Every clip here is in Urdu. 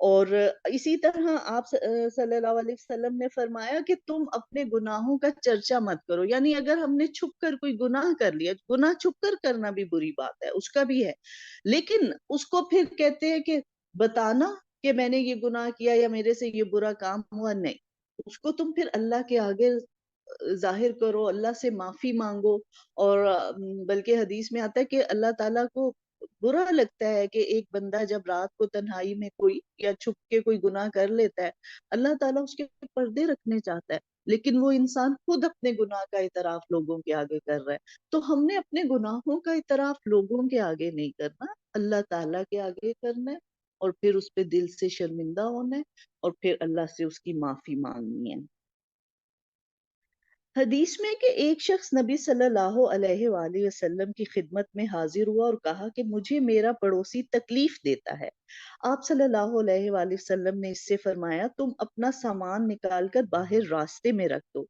اور اسی طرح آپ صلی اللہ علیہ وسلم نے فرمایا کہ تم اپنے گناہوں کا چرچا مت کرو، یعنی اگر ہم نے چھپ کر کوئی گناہ کر لیا، گناہ چھپ کر کرنا بھی بری بات ہے، اس کا بھی ہے، لیکن اس کو پھر کہتے ہیں کہ بتانا کہ میں نے یہ گناہ کیا یا میرے سے یہ برا کام ہوا، نہیں، اس کو تم پھر اللہ کے آگے ظاہر کرو، اللہ سے معافی مانگو، اور بلکہ حدیث میں آتا ہے کہ اللہ تعالیٰ کو برا لگتا ہے کہ ایک بندہ جب رات کو تنہائی میں کوئی یا چھپ کے کوئی گناہ کر لیتا ہے، اللہ تعالیٰ اس کے پردے رکھنے چاہتا ہے، لیکن وہ انسان خود اپنے گناہ کا اعتراف لوگوں کے آگے کر رہا ہے۔ تو ہم نے اپنے گناہوں کا اعتراف لوگوں کے آگے نہیں کرنا، اللہ تعالیٰ کے آگے کرنا ہے، اور پھر اس پہ دل سے شرمندہ ہونا ہے، اور پھر اللہ سے اس کی معافی مانگنی ہے۔ حدیث میں کہ ایک شخص نبی صلی اللہ علیہ وآلہ وسلم کی خدمت میں حاضر ہوا اور کہا کہ مجھے میرا پڑوسی تکلیف دیتا ہے۔ آپ صلی اللہ علیہ وآلہ وسلم نے اس سے فرمایا تم اپنا سامان نکال کر باہر راستے میں رکھ دو۔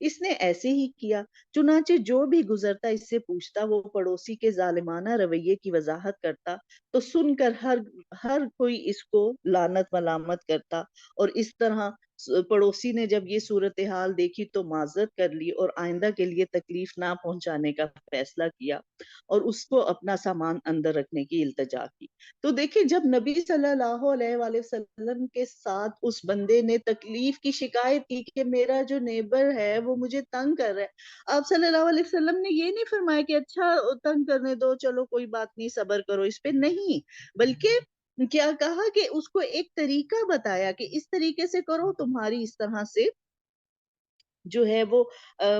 اس نے ایسے ہی کیا، چنانچہ جو بھی گزرتا اس سے پوچھتا، وہ پڑوسی کے ظالمانہ رویے کی وضاحت کرتا، تو سن کر ہر کوئی اس کو لعنت ملامت کرتا، اور اس طرح پڑوسی نے جب یہ صورتحال دیکھی تو معذرت کر لی اور آئندہ کے لیے تکلیف نہ پہنچانے کا فیصلہ کیا، اور اس کو اپنا سامان اندر رکھنے کی التجا کی۔ تو دیکھیں، جب نبی صلی اللہ علیہ وآلہ وسلم کے ساتھ اس بندے نے تکلیف کی شکایت کی کہ میرا جو نیبر ہے وہ مجھے تنگ کر رہا ہے، آپ صلی اللہ علیہ وسلم نے یہ نہیں فرمایا کہ اچھا تنگ کرنے دو، چلو کوئی بات نہیں، صبر کرو اس پہ، نہیں، بلکہ کیا کہا کہ اس کو ایک طریقہ بتایا کہ اس طریقے سے کرو، تمہاری اس طرح سے جو ہے وہ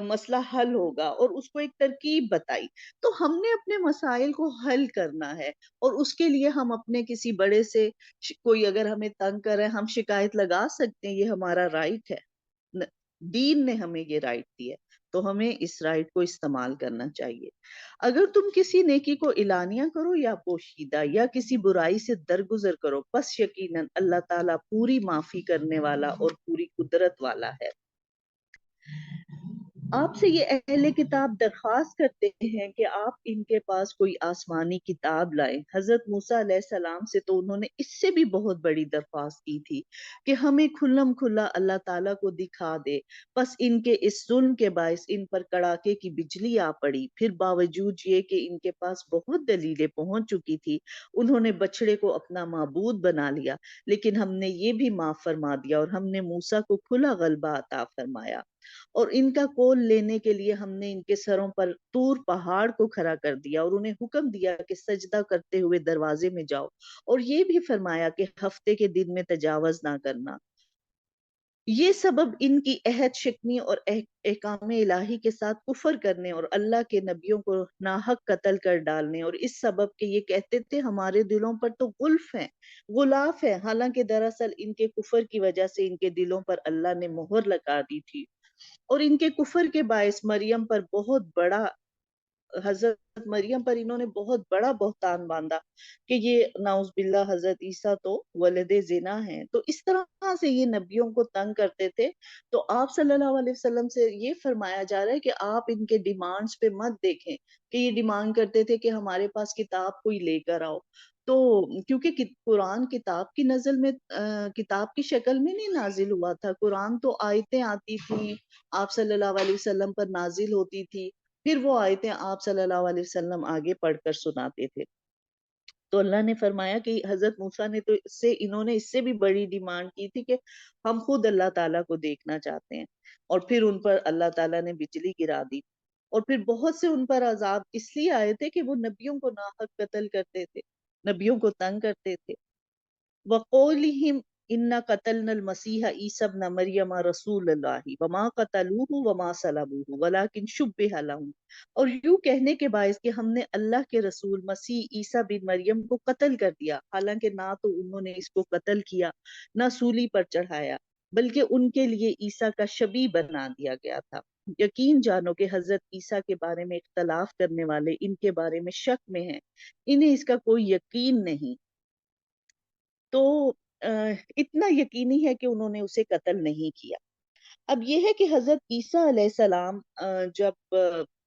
مسئلہ حل ہوگا، اور اس کو ایک ترکیب بتائی۔ تو ہم نے اپنے مسائل کو حل کرنا ہے، اور اس کے لیے ہم اپنے کسی بڑے سے کوئی اگر ہمیں تنگ کر رہا ہے، ہم شکایت لگا سکتے ہیں، یہ ہمارا رائٹ ہے، دین نے ہمیں یہ رائٹ دی ہے، تو ہمیں اس رائٹ کو استعمال کرنا چاہیے۔ اگر تم کسی نیکی کو اعلانیہ کرو یا پوشیدہ یا کسی برائی سے درگزر کرو، پس یقیناً اللہ تعالیٰ پوری معافی کرنے والا اور پوری قدرت والا ہے۔ آپ سے یہ اہل کتاب درخواست کرتے ہیں کہ آپ ان کے پاس کوئی آسمانی کتاب لائیں۔ حضرت موسیٰ علیہ السلام سے تو انہوں نے اس سے بھی بہت بڑی درخواست کی تھی کہ ہمیں کھلم کھلا اللہ تعالیٰ کو دکھا دے، بس ان کے اس ظلم کے باعث ان پر کڑاکے کی بجلی آ پڑی، پھر باوجود یہ کہ ان کے پاس بہت دلیلیں پہنچ چکی تھی، انہوں نے بچڑے کو اپنا معبود بنا لیا، لیکن ہم نے یہ بھی معاف فرما دیا، اور ہم نے موسیٰ کو کھلا غلبہ عطا فرمایا، اور ان کا کول لینے کے لیے ہم نے ان کے سروں پر طور پہاڑ کو کھڑا کر دیا، اور انہیں حکم دیا کہ سجدہ کرتے ہوئے دروازے میں جاؤ، اور یہ بھی فرمایا کہ ہفتے کے دن میں تجاوز نہ کرنا۔ یہ سبب ان کی عہد شکنی اور احکام الہی کے ساتھ کفر کرنے اور اللہ کے نبیوں کو ناحق قتل کر ڈالنے، اور اس سبب کہ یہ کہتے تھے ہمارے دلوں پر تو غلاف ہیں، حالانکہ دراصل ان کے کفر کی وجہ سے ان کے دلوں پر اللہ نے مہر لگا دی تھی، اور ان کے کفر کے باعث مریم پر بہت بڑا حضرت مریم پر انہوں نے بہت بڑا بہتان باندھا کہ یہ نعوذ باللہ حضرت عیسیٰ تو ولد زنا ہیں۔ تو اس طرح سے یہ نبیوں کو تنگ کرتے تھے، تو آپ صلی اللہ علیہ وسلم سے یہ فرمایا جا رہا ہے کہ آپ ان کے ڈیمانڈز پہ مت دیکھیں کہ یہ ڈیمانڈ کرتے تھے کہ ہمارے پاس کتاب کوئی لے کر آؤ، تو کیونکہ قرآن کتاب کی نزل میں کتاب کی شکل میں نہیں نازل ہوا تھا، قرآن تو آیتیں آتی تھیں، آپ صلی اللہ علیہ وسلم پر نازل ہوتی تھی، پھر وہ آیتیں آپ صلی اللہ علیہ وسلم آگے پڑھ کر سناتے تھے۔ تو اللہ نے فرمایا کہ حضرت موسیٰ نے تو انہوں نے اس سے بھی بڑی ڈیمانڈ کی تھی کہ ہم خود اللہ تعالیٰ کو دیکھنا چاہتے ہیں، اور پھر ان پر اللہ تعالیٰ نے بجلی گرا دی، اور پھر بہت سے ان پر عذاب اس لیے آئے تھے کہ وہ نبیوں کو ناحق قتل کرتے تھے، نبیوں کو تنگ کرتے تھے۔ وَقَوْلِهِمْ إِنَّا قَتَلْنَا الْمَسِيحَ عِيسَى ابْنَ مَرْيَمَ رَسُولَ اللَّهِ وَمَا قَتَلُوهُ وَمَا صَلَبُوهُ وَلَكِنْ شُبِّهَ لَهُمْ، اور یوں کہنے کے باعث کہ ہم نے اللہ کے رسول مسیح عیسیٰ بن مریم کو قتل کر دیا، حالانکہ نہ تو انہوں نے اس کو قتل کیا، نہ سولی پر چڑھایا، بلکہ ان کے لیے عیسیٰ کا شبیہ بنا دیا گیا تھا۔ یقین جانو کہ حضرت عیسیٰ کے بارے میں اختلاف کرنے والے ان کے بارے میں شک میں ہیں، انہیں اس کا کوئی یقین نہیں۔ تو اتنا یقینی ہے کہ انہوں نے اسے قتل نہیں کیا۔ اب یہ ہے کہ حضرت عیسیٰ علیہ السلام جب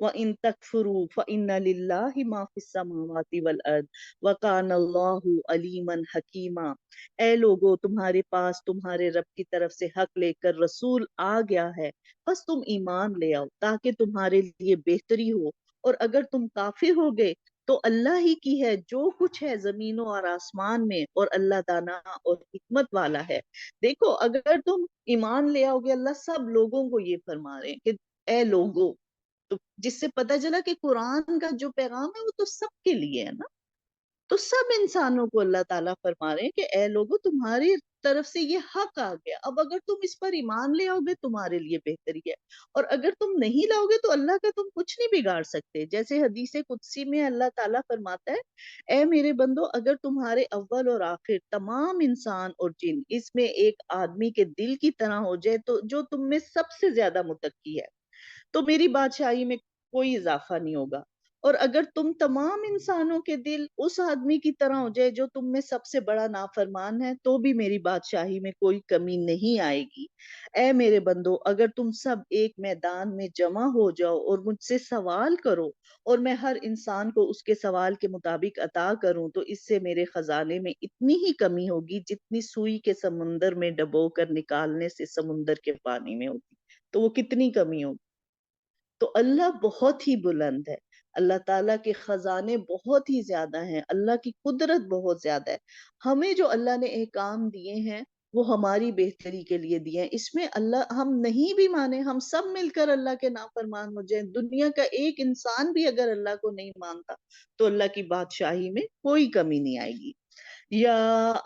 وَإِن تَكْفُرُوا فَإِنَّ لِلَّهِ مَا فِي السَّمَاوَاتِ وَالْأَرْضِ وَكَانَ اللَّهُ عَلِيمًا حَكِيمًا۔ اے لوگو، تمہارے پاس تمہارے رب کی طرف سے حق لے کر رسول آ گیا ہے، بس تم ایمان لے آؤ تاکہ تمہارے لیے بہتری ہو، اور اگر تم کافر ہو گئے تو اللہ ہی کی ہے جو کچھ ہے زمینوں اور آسمان میں، اور اللہ دانا اور حکمت والا ہے۔ دیکھو، اگر تم ایمان لے آؤ گے، اللہ سب لوگوں کو یہ فرما رہے ہیں کہ اے لوگو، تو جس سے پتہ چلا کہ قرآن کا جو پیغام ہے وہ تو سب کے لیے ہے نا۔ تو سب انسانوں کو اللہ تعالیٰ فرما رہے ہیں کہ اے لوگو، تمہاری طرف سے یہ حق آ گیا، اب اگر تم اس پر ایمان لے آؤ گے تمہارے لیے بہتری ہے، اور اگر تم نہیں لاؤ گے تو اللہ کا تم کچھ نہیں بگاڑ سکتے۔ جیسے حدیث قدسی میں اللہ تعالیٰ فرماتا ہے، اے میرے بندو، اگر تمہارے اول اور آخر تمام انسان اور جن اس میں ایک آدمی کے دل کی طرح ہو جائے تو جو تم میں سب سے زیادہ متقی ہے، تو میری بادشاہی میں کوئی اضافہ نہیں ہوگا، اور اگر تم تمام انسانوں کے دل اس آدمی کی طرح ہو جائے جو تم میں سب سے بڑا نافرمان ہے، تو بھی میری بادشاہی میں کوئی کمی نہیں آئے گی۔ اے میرے بندو، اگر تم سب ایک میدان میں جمع ہو جاؤ اور مجھ سے سوال کرو، اور میں ہر انسان کو اس کے سوال کے مطابق عطا کروں، تو اس سے میرے خزانے میں اتنی ہی کمی ہوگی جتنی سوئی کے سمندر میں ڈبو کر نکالنے سے سمندر کے پانی میں ہوگی۔ تو وہ کتنی کمی ہوگی؟ تو اللہ بہت ہی بلند ہے، اللہ تعالیٰ کے خزانے بہت ہی زیادہ ہیں، اللہ کی قدرت بہت زیادہ ہے۔ ہمیں جو اللہ نے احکام دیے ہیں وہ ہماری بہتری کے لیے دیے ہیں۔ اس میں اللہ، ہم نہیں بھی مانے، ہم سب مل کر اللہ کے نافرمان ہو جائیں، دنیا کا ایک انسان بھی اگر اللہ کو نہیں مانتا تو اللہ کی بادشاہی میں کوئی کمی نہیں آئے گی۔ یا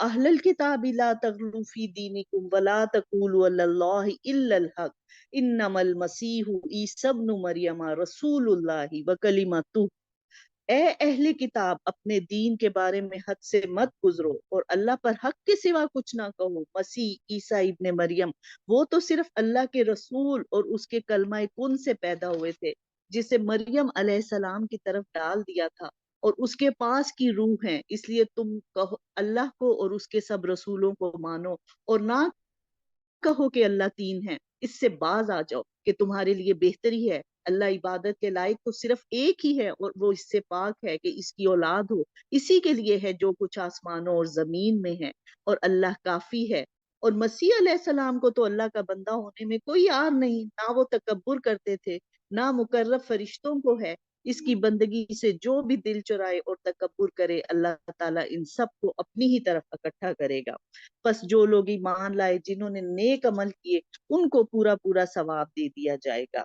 اہل الکتاب لا تغلوا فی دینکم ولا تقولوا علی اللہ الا الحق انما المسیح عیسی ابن مریم رسول اللہ وکلمتہ۔ اے اہل کتاب، اپنے دین کے بارے میں حد سے مت گزرو اور اللہ پر حق کے سوا کچھ نہ کہو۔ مسیح عیسیٰ ابن مریم وہ تو صرف اللہ کے رسول اور اس کے کلمہ کن سے پیدا ہوئے تھے، جسے مریم علیہ السلام کی طرف ڈال دیا تھا، اور اس کے پاس کی روح ہیں، اس لیے تم کہو اللہ کو اور اس کے سب رسولوں کو مانو، اور نہ کہو کہ اللہ تین ہے، اس سے باز آ جاؤ کہ تمہارے لیے بہتری ہے۔ اللہ عبادت کے لائق تو صرف ایک ہی ہے، اور وہ اس سے پاک ہے کہ اس کی اولاد ہو، اسی کے لیے ہے جو کچھ آسمانوں اور زمین میں ہے، اور اللہ کافی ہے۔ اور مسیح علیہ السلام کو تو اللہ کا بندہ ہونے میں کوئی عار نہیں، نہ وہ تکبر کرتے تھے، نہ مقرب فرشتوں کو ہے۔ اس کی بندگی سے جو بھی دل چرائے اور تکبر کرے، اللہ تعالیٰ ان سب کو اپنی ہی طرف اکٹھا کرے گا۔ پس جو لوگ ایمان لائے، جنہوں نے نیک عمل کیے، ان کو پورا پورا ثواب دے دیا جائے گا۔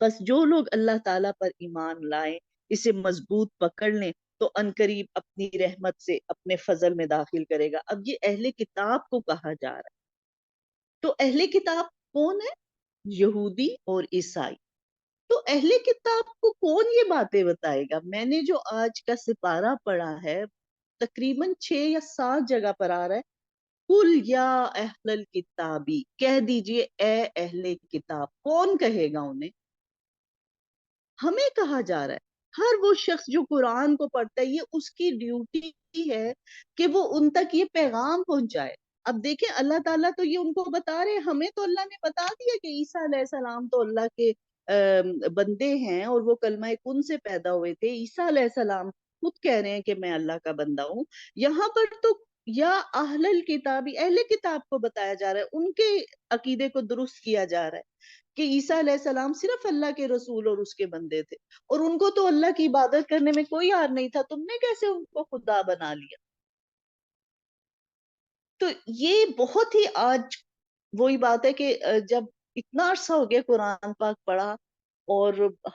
پس جو لوگ اللہ تعالیٰ پر ایمان لائیں، اسے مضبوط پکڑ لیں، تو انقریب اپنی رحمت سے اپنے فضل میں داخل کرے گا۔ اب یہ اہل کتاب کو کہا جا رہا ہے، تو اہل کتاب کون ہے؟ یہودی اور عیسائی۔ تو اہل کتاب کو کون یہ باتیں بتائے گا؟ میں نے جو آج کا سپارہ پڑھا ہے، تقریباً 6 یا 7 جگہ پر آ رہا ہے، قل یا اہل الکتابی، کہہ دیجئے اے اہل کتاب۔ کون کہے گا انہیں؟ ہمیں کہا جا رہا ہے۔ ہر وہ شخص جو قرآن کو پڑھتا ہے، یہ اس کی ڈیوٹی ہے کہ وہ ان تک یہ پیغام پہنچائے۔ اب دیکھیں، اللہ تعالیٰ تو یہ ان کو بتا رہے ہیں، ہمیں تو اللہ نے بتا دیا کہ عیسیٰ علیہ السلام تو اللہ کے بندے ہیں، اور وہ کلمہ کن سے پیدا ہوئے تھے۔ عیسیٰ علیہ السلام خود کہہ رہے ہیں کہ میں اللہ کا بندہ ہوں۔ یہاں پر تو یا اہل الکتابی، اہل کتاب کو بتایا جا رہا ہے، ان کے عقیدے کو درست کیا جا رہا ہے کہ عیسیٰ علیہ السلام صرف اللہ کے رسول اور اس کے بندے تھے، اور ان کو تو اللہ کی عبادت کرنے میں کوئی عار نہیں تھا، تم نے کیسے ان کو خدا بنا لیا؟ تو یہ بہت ہی آج وہی بات ہے کہ جب اتنا عرصہ ہو گیا قرآن پاک پڑھا، اور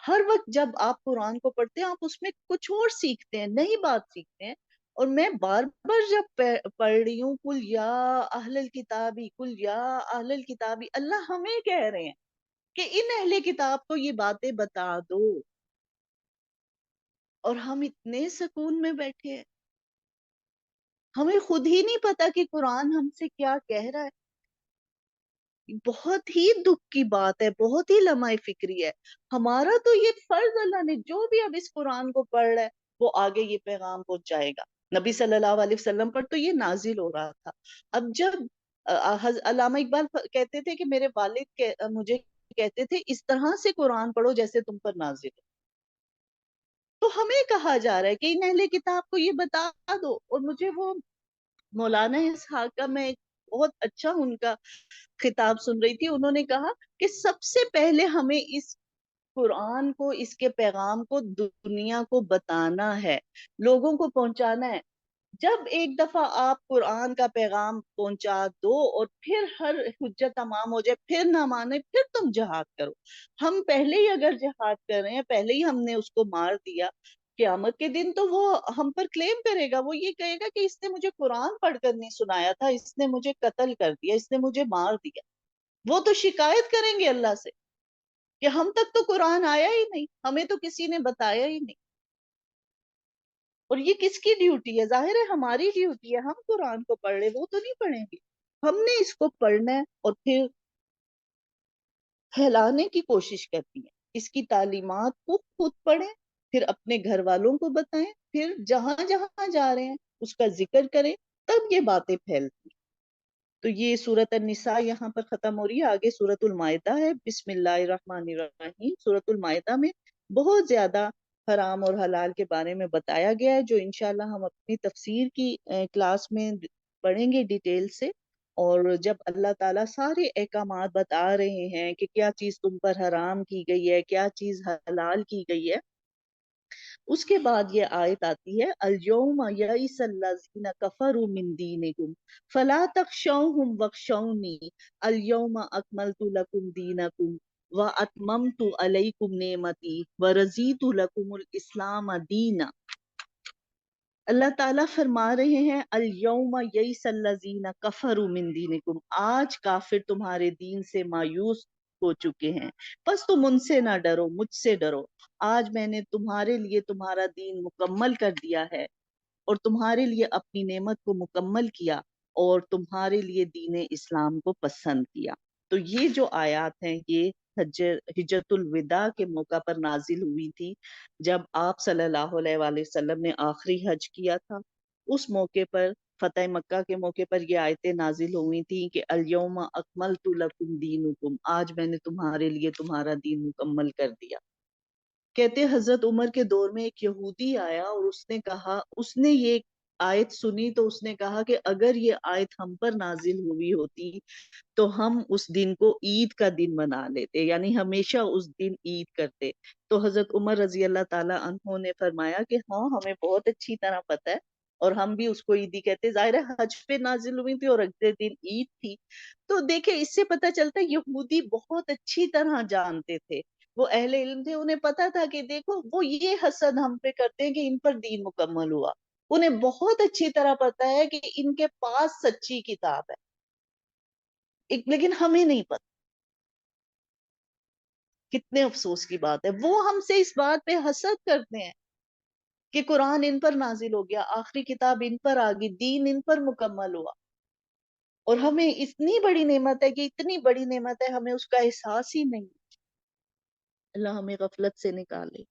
ہر وقت جب آپ قرآن کو پڑھتے ہیں آپ اس میں کچھ اور سیکھتے ہیں، نئی بات سیکھتے ہیں، اور میں بار بار جب پڑھ رہی ہوں کل یا اہل الکتابی، کل یا اہل الکتابی، اللہ ہمیں کہہ رہے ہیں کہ ان اہل کتاب کو یہ باتیں بتا دو، اور ہم اتنے سکون میں بیٹھے ہیں، ہمیں خود ہی نہیں پتا کہ قرآن ہم سے کیا کہہ رہا ہے۔ بہت ہی دکھ کی بات ہے، بہت ہی لمحہ فکری ہے۔ ہمارا تو یہ فرض، اللہ نے جو بھی اب اس قرآن کو پڑھ رہا ہے وہ آگے یہ پیغام پہنچائے گا۔ نبی صلی اللہ علیہ وسلم پر تو یہ نازل ہو رہا تھا۔ اب جب علامہ اقبال کہتے تھے کہ میرے والد مجھے کہتے تھے اس طرح سے قرآن پڑھو جیسے تم پر نازل ہے. تو ہمیں کہا جا رہا ہے کہ ان اہل کتاب کو یہ بتا دو. اور مجھے وہ مولانا اسحاق کا میں بہت اچھا ان کا خطاب سن رہی تھی. انہوں نے کہا کہ سب سے پہلے ہمیں اس قرآن کو، اس کے پیغام کو دنیا کو بتانا ہے، لوگوں کو پہنچانا ہے. جب ایک دفعہ آپ قرآن کا پیغام پہنچا دو اور پھر ہر حجت تمام ہو جائے، پھر نہ مانے، پھر تم جہاد کرو. ہم پہلے ہی اگر جہاد کر رہے ہیں، پہلے ہی ہم نے اس کو مار دیا، قیامت کے دن تو وہ ہم پر کلیم کرے گا. وہ یہ کہے گا کہ اس نے مجھے قرآن پڑھ کر نہیں سنایا تھا، اس نے مجھے قتل کر دیا، اس نے مجھے مار دیا. وہ تو شکایت کریں گے اللہ سے کہ ہم تک تو قرآن آیا ہی نہیں، ہمیں تو کسی نے بتایا ہی نہیں. اور یہ کس کی ڈیوٹی ہے؟ ظاہر ہے ہماری ڈیوٹی ہے. ہم قرآن کو پڑھ رہے، وہ تو نہیں پڑھیں گے. ہم نے اس کو پڑھنا ہے اور پھر پھیلانے کی کوشش کرتی ہے. اس کی تعلیمات کو خود پڑھیں، پھر اپنے گھر والوں کو بتائیں، پھر جہاں جہاں جا رہے ہیں اس کا ذکر کریں، تب یہ باتیں پھیلتی. تو یہ سورۃ النساء یہاں پر ختم ہو رہی ہے. آگے سورۃ المائدہ ہے. بسم اللہ الرحمن الرحیم. سورۃ المائدہ میں بہت زیادہ حرام اور حلال کے بارے میں بتایا گیا ہے، جو انشاءاللہ ہم اپنی تفسیر کی کلاس میں پڑھیں گے ڈیٹیل سے. اور جب اللہ تعالیٰ سارے احکامات بتا رہے ہیں کہ کیا چیز تم پر حرام کی گئی ہے، کیا چیز حلال کی گئی ہے، اس کے بعد یہ آیت آتی ہے الیوم یئس الذین کفروا من دینکم فلا تخشوہم واخشونی الیوم اکملت لکم دینکم واتممت علیکم نعمتی ورضیت لکم الاسلام دینا. اللہ تعالیٰ فرما رہے ہیں الیوم یئس الذین کفروا من دینکم، آج کافر تمہارے دین سے مایوس ہو چکے ہیں، بس تم ان سے نہ ڈرو، مجھ سے ڈرو. آج میں نے تمہارے لیے تمہارا دین مکمل کر دیا ہے اور تمہارے لیے اپنی نعمت کو مکمل کیا اور تمہارے لیے دین اسلام کو پسند کیا. تو یہ جو آیات ہیں یہ حجت الوداع کے موقع پر نازل ہوئی تھی، جب آپ صلی اللہ علیہ وآلہ وسلم نے آخری حج کیا تھا. اس موقع پر، فتح مکہ کے موقع پر یہ آیتیں نازل ہوئی تھیں کہ الیوم اکملت لکم دینکم، آج میں نے تمہارے لیے تمہارا دین مکمل کر دیا. کہتے حضرت عمر کے دور میں ایک یہودی آیا اور اس نے کہا، اس نے یہ آیت سنی تو اس نے کہا کہ اگر یہ آیت ہم پر نازل ہوئی ہوتی تو ہم اس دن کو عید کا دن منا لیتے، یعنی ہمیشہ اس دن عید کرتے. تو حضرت عمر رضی اللہ تعالی عنہ نے فرمایا کہ ہاں ہمیں بہت اچھی طرح پتہ ہے اور ہم بھی اس کو عیدی کہتے. ظاہر ہے حج پہ نازل ہوئی تھی اور اگلے دن عید تھی. تو دیکھیں اس سے پتہ چلتا ہے یہودی بہت اچھی طرح جانتے تھے، وہ اہل علم تھے، انہیں پتا تھا کہ دیکھو وہ یہ حسد ہم پہ کرتے ہیں کہ ان پر دین مکمل ہوا. انہیں بہت اچھی طرح پتا ہے کہ ان کے پاس سچی کتاب ہے، لیکن ہمیں نہیں پتا. کتنے افسوس کی بات ہے، وہ ہم سے اس بات پہ حسد کرتے ہیں کہ قرآن ان پر نازل ہو گیا، آخری کتاب ان پر آ گئی، دین ان پر مکمل ہوا. اور ہمیں اتنی بڑی نعمت ہے کہ اتنی بڑی نعمت ہے ہمیں اس کا احساس ہی نہیں. اللہ ہمیں غفلت سے نکالے.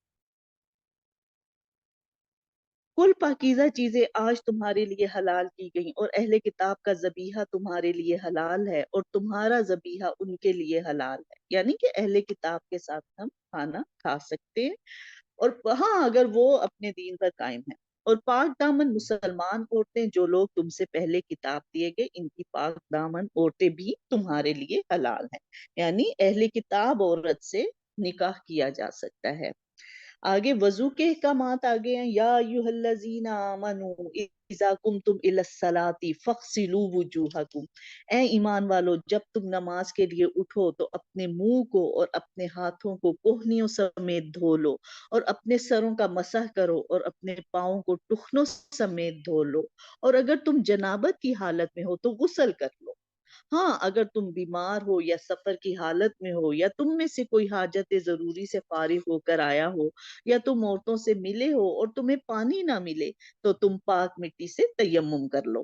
کل پاکیزہ چیزیں آج تمہارے لیے حلال کی گئیں اور اہل کتاب کا ذبیحہ تمہارے لیے حلال ہے اور تمہارا ذبیحہ ان کے لیے حلال ہے. یعنی کہ اہل کتاب کے ساتھ ہم کھانا کھا سکتے ہیں، اور ہاں اگر وہ اپنے دین پر قائم ہیں. اور پاک دامن مسلمان عورتیں جو لوگ تم سے پہلے کتاب دیے گئے، ان کی پاک دامن عورتیں بھی تمہارے لیے حلال ہیں. یعنی اہل کتاب عورت سے نکاح کیا جا سکتا ہے. آگے وضو کے احکامات آگے ہیں. یا ایھا الذین آمنوا اذا قمتم الی الصلاۃ فاغسلوا وجوہکم، اے ایمان والو جب تم نماز کے لیے اٹھو تو اپنے منہ کو اور اپنے ہاتھوں کو کوہنیوں سمیت دھو لو اور اپنے سروں کا مسح کرو اور اپنے پاؤں کو ٹخنوں سمیت دھو لو، اور اگر تم جنابت کی حالت میں ہو تو غسل کر لو. ہاں اگر تم بیمار ہو یا سفر کی حالت میں ہو یا تم میں سے کوئی حاجت ضروری سے فارغ ہو کر آیا ہو یا تم عورتوں سے ملے ہو اور تمہیں پانی نہ ملے تو تم پاک مٹی سے تیمم کر لو.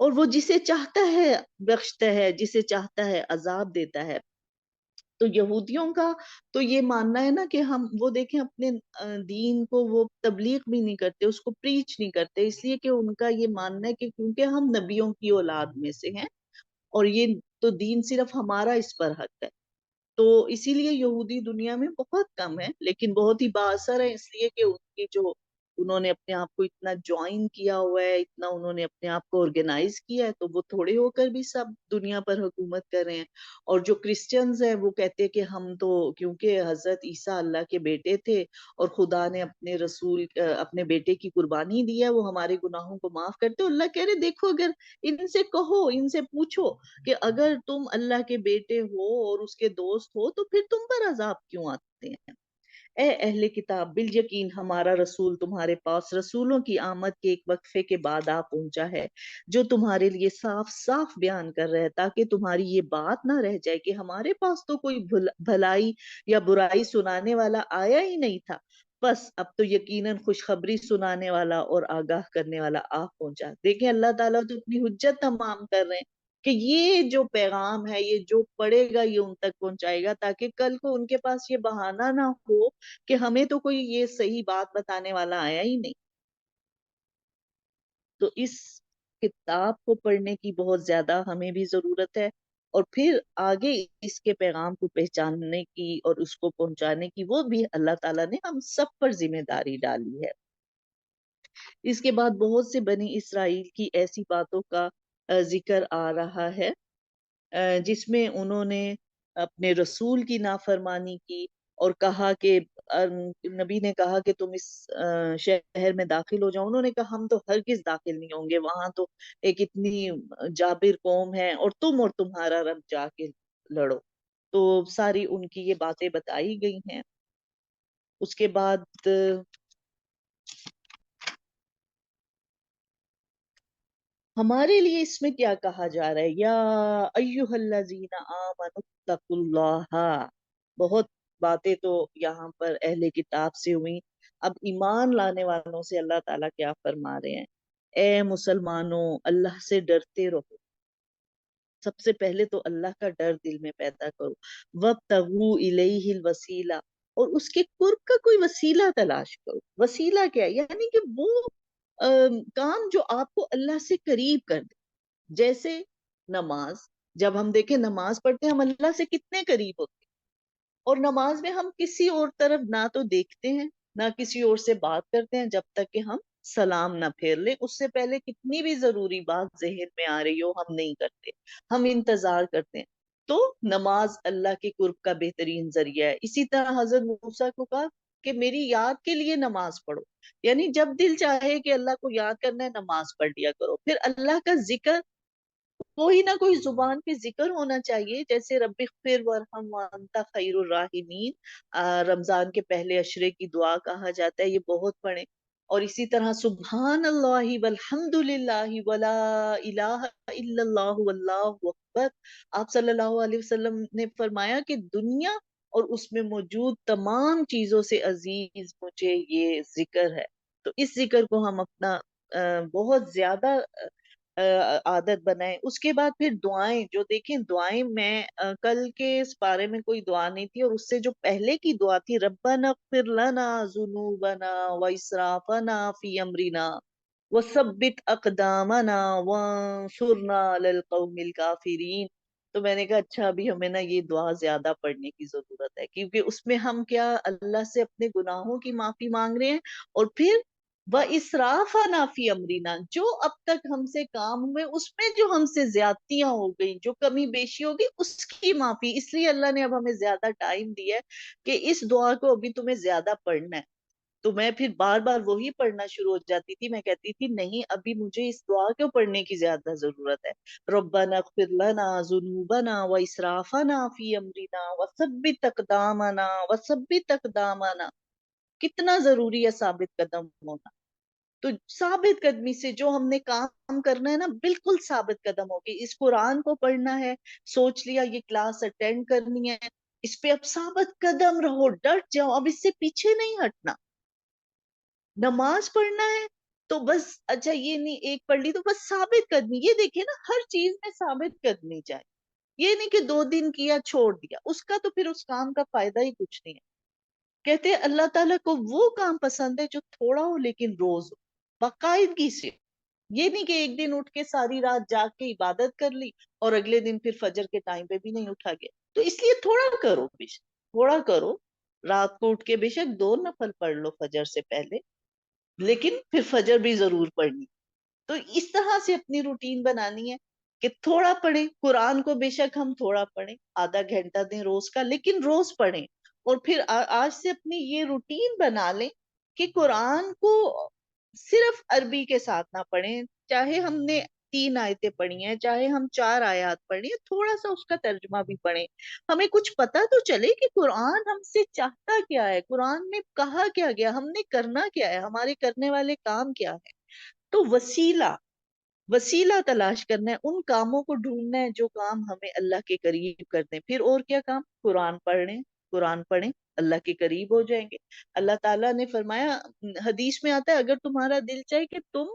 اور وہ جسے چاہتا ہے بخشتا ہے، جسے چاہتا ہے عذاب دیتا ہے۔ تو یہودیوں کا تو یہ ماننا ہے نا کہ ہم وہ دیکھیں اپنے دین کو وہ تبلیغ بھی نہیں کرتے، اس کو پریچ نہیں کرتے، اس لیے کہ ان کا یہ ماننا ہے کہ کیونکہ ہم نبیوں کی اولاد میں سے ہیں اور یہ تو دین صرف ہمارا اس پر حق ہے۔ تو اسی لیے یہودی دنیا میں بہت کم ہے، لیکن بہت ہی بااثر ہے، اس لیے کہ ان کی جو انہوں نے اپنے آپ کو اتنا جوائن کیا ہوا ہے، اتنا انہوں نے اپنے آپ کو آرگنائز کیا ہے، تو وہ تھوڑے ہو کر بھی سب دنیا پر حکومت کر رہے ہیں۔ اور جو کرسچنز ہیں وہ کہتے ہیں کہ ہم تو کیونکہ حضرت عیسیٰ اللہ کے بیٹے تھے اور خدا نے اپنے رسول اپنے بیٹے کی قربانی دی ہے، وہ ہمارے گناہوں کو معاف کرتے۔ اللہ کہہ رہے دیکھو، اگر ان سے کہو، ان سے پوچھو کہ اگر تم اللہ کے بیٹے ہو اور اس کے دوست ہو تو پھر تم پر عذاب کیوں آتے ہیں؟ اے اہل کتاب، بالیقین ہمارا رسول تمہارے پاس رسولوں کی آمد کے ایک وقفے کے بعد آ پہنچا ہے، جو تمہارے لیے صاف صاف بیان کر رہا ہے، تاکہ تمہاری یہ بات نہ رہ جائے کہ ہمارے پاس تو کوئی بھلائی یا برائی سنانے والا آیا ہی نہیں تھا۔ بس اب تو یقیناً خوشخبری سنانے والا اور آگاہ کرنے والا آ پہنچا۔ دیکھیں اللہ تعالیٰ تو اپنی حجت تمام کر رہے ہیں کہ یہ جو پیغام ہے، یہ جو پڑھے گا یہ ان تک پہنچائے گا، تاکہ کل کو ان کے پاس یہ بہانہ نہ ہو کہ ہمیں تو کوئی یہ صحیح بات بتانے والا آیا ہی نہیں۔ تو اس کتاب کو پڑھنے کی بہت زیادہ ہمیں بھی ضرورت ہے، اور پھر آگے اس کے پیغام کو پہچاننے کی اور اس کو پہنچانے کی وہ بھی اللہ تعالیٰ نے ہم سب پر ذمہ داری ڈالی ہے۔ اس کے بعد بہت سے بنی اسرائیل کی ایسی باتوں کا ذکر آ رہا ہے جس میں انہوں نے اپنے رسول کی نافرمانی کی اور کہا کہ نبی نے کہا کہ تم اس شہر میں داخل ہو جاؤ، انہوں نے کہا ہم تو ہرگز داخل نہیں ہوں گے، وہاں تو ایک اتنی جابر قوم ہے اور تمہارا رب جا کے لڑو۔ تو ساری ان کی یہ باتیں بتائی گئی ہیں۔ اس کے بعد ہمارے لیے اس میں کیا کہا جا رہا ہے؟ یا ایھا الذین آمنوا اتقوا اللہ۔ بہت باتیں تو یہاں پر اہل کتاب سے ہوئی، اب ایمان لانے والوں سے اللہ تعالیٰ کیا فرما رہے ہیں؟ اے مسلمانوں، اللہ سے ڈرتے رہو۔ سب سے پہلے تو اللہ کا ڈر دل میں پیدا کرو۔ وابتغوا الیہ الوسیلہ، اور اس کے قرب کا کوئی وسیلہ تلاش کرو۔ وسیلہ کیا ہے؟ یعنی کہ وہ کام جو آپ کو اللہ سے قریب کر دے، جیسے نماز۔ جب ہم دیکھیں نماز پڑھتے ہیں ہم اللہ سے کتنے قریب ہوتے ہیں، اور نماز میں ہم کسی اور طرف نہ تو دیکھتے ہیں نہ کسی اور سے بات کرتے ہیں جب تک کہ ہم سلام نہ پھیر لیں۔ اس سے پہلے کتنی بھی ضروری بات ذہن میں آ رہی ہو ہم نہیں کرتے، ہم انتظار کرتے ہیں۔ تو نماز اللہ کے قرب کا بہترین ذریعہ ہے۔ اسی طرح حضرت موسیٰ کو کہا کہ میری یاد کے لیے نماز پڑھو، یعنی جب دل چاہے کہ اللہ کو یاد کرنا ہے نماز پڑھ لیا کرو۔ پھر اللہ کا ذکر کوئی نہ کوئی زبان پہ ذکر ہونا چاہیے، جیسے رب اغفر وارحم وانت خیر الراحمین، رمضان کے پہلے عشرے کی دعا کہا جاتا ہے، یہ بہت پڑھیں۔ اور اسی طرح سبحان اللہ والحمد للہ ولا الہ الا اللہ واللہ اکبر۔ آپ صلی اللہ علیہ وسلم نے فرمایا کہ دنیا اور اس میں موجود تمام چیزوں سے عزیز مجھے یہ ذکر ہے۔ تو اس ذکر کو ہم اپنا بہت زیادہ عادت بنائیں۔ اس کے بعد پھر دعائیں، جو دیکھیں دعائیں میں کل کے اس بارے میں کوئی دعا نہیں تھی، اور اس سے جو پہلے کی دعا تھی ربنا اغفر لنا ذنوبنا واسرافنا فی امرنا وثبت اقدامنا وانصرنا علی القوم الکافرین۔ تو میں نے کہا اچھا ابھی ہمیں نا یہ دعا زیادہ پڑھنے کی ضرورت ہے، کیونکہ اس میں ہم کیا اللہ سے اپنے گناہوں کی معافی مانگ رہے ہیں، اور پھر وَإِسْرَافَنَا فِي أَمْرِنَا، جو اب تک ہم سے کام ہوئے اس میں جو ہم سے زیادتیاں ہو گئی، جو کمی بیشی ہوگی اس کی معافی۔ اس لیے اللہ نے اب ہمیں زیادہ ٹائم دیا ہے کہ اس دعا کو ابھی تمہیں زیادہ پڑھنا ہے۔ تو میں پھر بار بار وہی پڑھنا شروع ہو جاتی تھی، میں کہتی تھی نہیں ابھی مجھے اس دعا کو پڑھنے کی زیادہ ضرورت ہے۔ ربنا اغفر لنا ذنوبنا واسرافنا فی امرنا وثبت اقدامنا وثبت اقدامنا۔ کتنا ضروری ہے ثابت قدم ہونا۔ تو ثابت قدمی سے جو ہم نے کام کرنا ہے نا بالکل ثابت قدم ہوگی۔ اس قرآن کو پڑھنا ہے، سوچ لیا یہ کلاس اٹینڈ کرنی ہے، اس پہ اب ثابت قدم رہو، ڈٹ جاؤ، اب اس سے پیچھے نہیں ہٹنا۔ نماز پڑھنا ہے تو بس اچھا یہ نہیں ایک پڑھ لی تو بس ثابت قدمی، یہ دیکھیں نا ہر چیز میں ثابت قدمی چاہیے، یہ نہیں کہ 2 دن کیا چھوڑ دیا، اس کا تو پھر اس کام کا فائدہ ہی کچھ نہیں ہے۔ کہتے ہیں اللہ تعالیٰ کو وہ کام پسند ہے جو تھوڑا ہو لیکن روز ہو، باقاعدگی سے، یہ نہیں کہ ایک دن اٹھ کے ساری رات جاگ کے عبادت کر لی اور اگلے دن پھر فجر کے ٹائم پہ بھی نہیں اٹھا گیا۔ تو اس لیے تھوڑا کرو، بیشک تھوڑا کرو، رات کو اٹھ کے بے شک 2 نفل پڑھ لو فجر سے پہلے، لیکن پھر فجر بھی ضرور پڑھنی۔ تو اس طرح سے اپنی روٹین بنانی ہے کہ تھوڑا پڑھیں، قرآن کو بے شک ہم تھوڑا پڑھیں، آدھا گھنٹہ دیں روز کا، لیکن روز پڑھیں۔ اور پھر آج سے اپنی یہ روٹین بنا لیں کہ قرآن کو صرف عربی کے ساتھ نہ پڑھیں، چاہے ہم نے 3 آیتیں پڑھی ہیں، چاہے ہم 4 آیات پڑھی ہیں، تھوڑا سا اس کا ترجمہ بھی پڑھیں، ہمیں کچھ پتا تو چلے کہ قرآن ہم سے چاہتا کیا ہے، قرآن میں کہا کیا گیا، ہم نے کرنا کیا ہے، ہمارے کرنے والے کام کیا ہے۔ تو وسیلہ تلاش کرنا ہے، ان کاموں کو ڈھونڈنا ہے جو کام ہمیں اللہ کے قریب کرتے ہیں۔ پھر اور کیا کام؟ قرآن پڑھیں، اللہ کے قریب ہو جائیں گے۔ اللہ تعالیٰ نے فرمایا، حدیث میں آتا ہے، اگر تمہارا دل چاہے کہ تم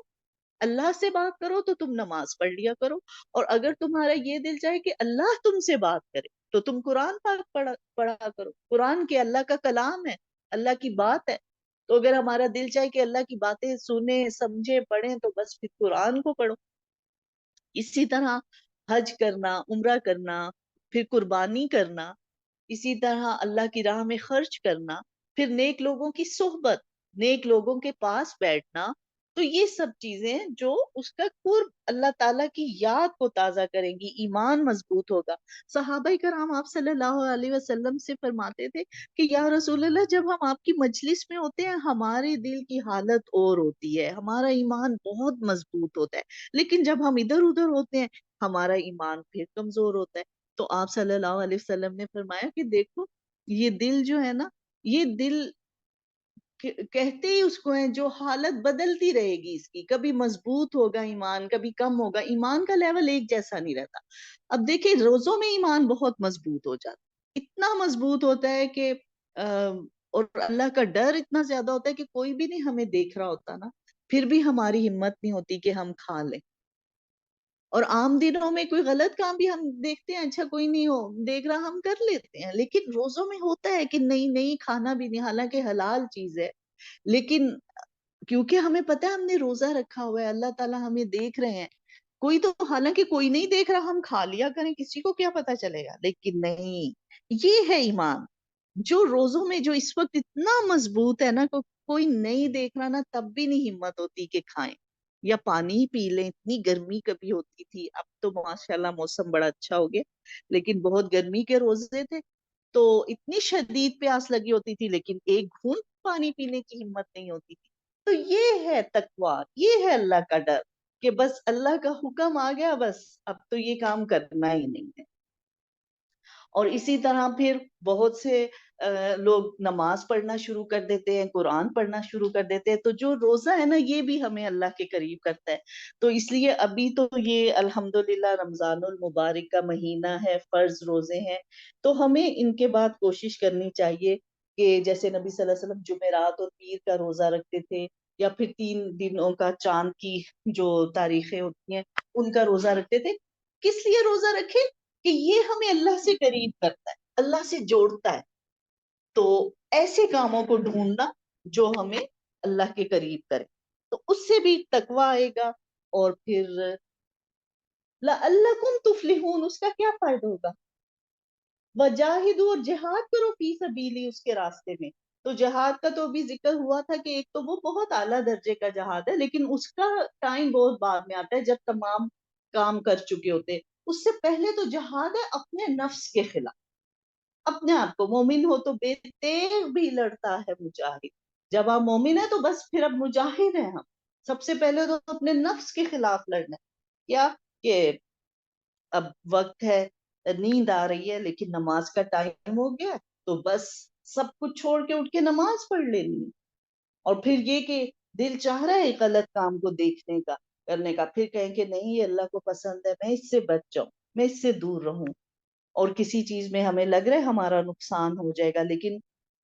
اللہ سے بات کرو تو تم نماز پڑھ لیا کرو، اور اگر تمہارا یہ دل چاہے کہ اللہ تم سے بات کرے تو تم قرآن پاک پڑھا کرو۔ قرآن کے اللہ کا کلام ہے، اللہ کی بات ہے، تو اگر ہمارا دل چاہے کہ اللہ کی باتیں سنیں سمجھیں پڑھیں تو بس پھر قرآن کو پڑھو۔ اسی طرح حج کرنا، عمرہ کرنا، پھر قربانی کرنا، اسی طرح اللہ کی راہ میں خرچ کرنا، پھر نیک لوگوں کی صحبت، نیک لوگوں کے پاس بیٹھنا، تو یہ سب چیزیں جو اس کا قرب، اللہ تعالیٰ کی یاد کو تازہ کریں گی، ایمان مضبوط ہوگا۔ صحابہ کرام آپ صلی اللہ علیہ وسلم سے فرماتے تھے کہ یا رسول اللہ، جب ہم آپ کی مجلس میں ہوتے ہیں ہمارے دل کی حالت اور ہوتی ہے، ہمارا ایمان بہت مضبوط ہوتا ہے، لیکن جب ہم ادھر ادھر ہوتے ہیں ہمارا ایمان پھر کمزور ہوتا ہے۔ تو آپ صلی اللہ علیہ وسلم نے فرمایا کہ دیکھو یہ دل جو ہے نا، یہ دل کہتے ہی اس کو ہیں جو حالت بدلتی رہے گی، اس کی کبھی مضبوط ہوگا ایمان، کبھی کم ہوگا، ایمان کا لیول ایک جیسا نہیں رہتا۔ اب دیکھیں روزوں میں ایمان بہت مضبوط ہو جاتا، اتنا مضبوط ہوتا ہے کہ اور اللہ کا ڈر اتنا زیادہ ہوتا ہے کہ کوئی بھی نہیں ہمیں دیکھ رہا ہوتا نا، پھر بھی ہماری ہمت نہیں ہوتی کہ ہم کھا لیں۔ اور عام دنوں میں کوئی غلط کام بھی ہم دیکھتے ہیں، اچھا کوئی نہیں ہو دیکھ رہا، ہم کر لیتے ہیں، لیکن روزوں میں ہوتا ہے کہ نہیں نہیں کھانا بھی نہیں، حالانکہ حلال چیز ہے، لیکن کیونکہ ہمیں پتہ ہے ہم نے روزہ رکھا ہوا ہے، اللہ تعالیٰ ہمیں دیکھ رہے ہیں، کوئی تو حالانکہ کوئی نہیں دیکھ رہا، ہم کھا لیا کریں، کسی کو کیا پتا چلے گا، لیکن نہیں، یہ ہے ایمان جو روزوں میں جو اس وقت اتنا مضبوط ہے نا، کوئی نہیں دیکھ رہا نا تب بھی نہیں ہمت ہوتی کہ کھائیں یا پانی ہی پی لیں۔ اتنی گرمی کبھی ہوتی تھی، اب تو ماشاءاللہ موسم بڑا اچھا ہو گیا، لیکن بہت گرمی کے روزے تھے تو اتنی شدید پیاس لگی ہوتی تھی لیکن ایک گھونٹ پانی پینے کی ہمت نہیں ہوتی تھی۔ تو یہ ہے تقویٰ، یہ ہے اللہ کا ڈر کہ بس اللہ کا حکم آ گیا، بس اب تو یہ کام کرنا ہی نہیں ہے۔ اور اسی طرح پھر بہت سے لوگ نماز پڑھنا شروع کر دیتے ہیں، قرآن پڑھنا شروع کر دیتے ہیں، تو جو روزہ ہے نا یہ بھی ہمیں اللہ کے قریب کرتا ہے۔ تو اس لیے ابھی تو یہ الحمدللہ رمضان المبارک کا مہینہ ہے، فرض روزے ہیں، تو ہمیں ان کے بعد کوشش کرنی چاہیے کہ جیسے نبی صلی اللہ علیہ وسلم جمعرات اور پیر کا روزہ رکھتے تھے، یا پھر 3 دنوں کا چاند کی جو تاریخیں ہوتی ہیں ان کا روزہ رکھتے تھے۔ کس لیے روزہ رکھے؟ کہ یہ ہمیں اللہ سے قریب کرتا ہے، اللہ سے جوڑتا ہے۔ تو ایسے کاموں کو ڈھونڈنا جو ہمیں اللہ کے قریب کرے، تو اس سے بھی تقویٰ آئے گا، اور پھر لعلکم تفلحون، اس کا کیا فائدہ ہوگا؟ وجاہدوا، اور جہاد کرو فی سبیلی، اس کے راستے میں۔ تو جہاد کا تو ابھی ذکر ہوا تھا کہ ایک تو وہ بہت اعلیٰ درجے کا جہاد ہے، لیکن اس کا ٹائم بہت بعد میں آتا ہے جب تمام کام کر چکے ہوتے ہیں۔ اس سے پہلے تو جہاد ہے اپنے نفس کے خلاف، اپنے آپ کو، مومن ہو تو بے تیغ بھی لڑتا ہے مجاہد، جب آپ مومن ہیں تو بس پھر اب مجاہد ہیں ہم، سب سے پہلے تو اپنے نفس کے خلاف لڑنا ہے۔ کیا کہ اب وقت ہے، نیند آ رہی ہے لیکن نماز کا ٹائم ہو گیا، تو بس سب کچھ چھوڑ کے اٹھ کے نماز پڑھ لینی ہے۔ اور پھر یہ کہ دل چاہ رہا ہے غلط کام کو دیکھنے کا، کرنے کا، پھر کہیں کہ نہیں یہ اللہ کو پسند ہے، میں اس سے بچ جاؤں، میں اس سے دور رہوں، اور کسی چیز میں ہمیں لگ رہا ہے ہمارا نقصان ہو جائے گا، لیکن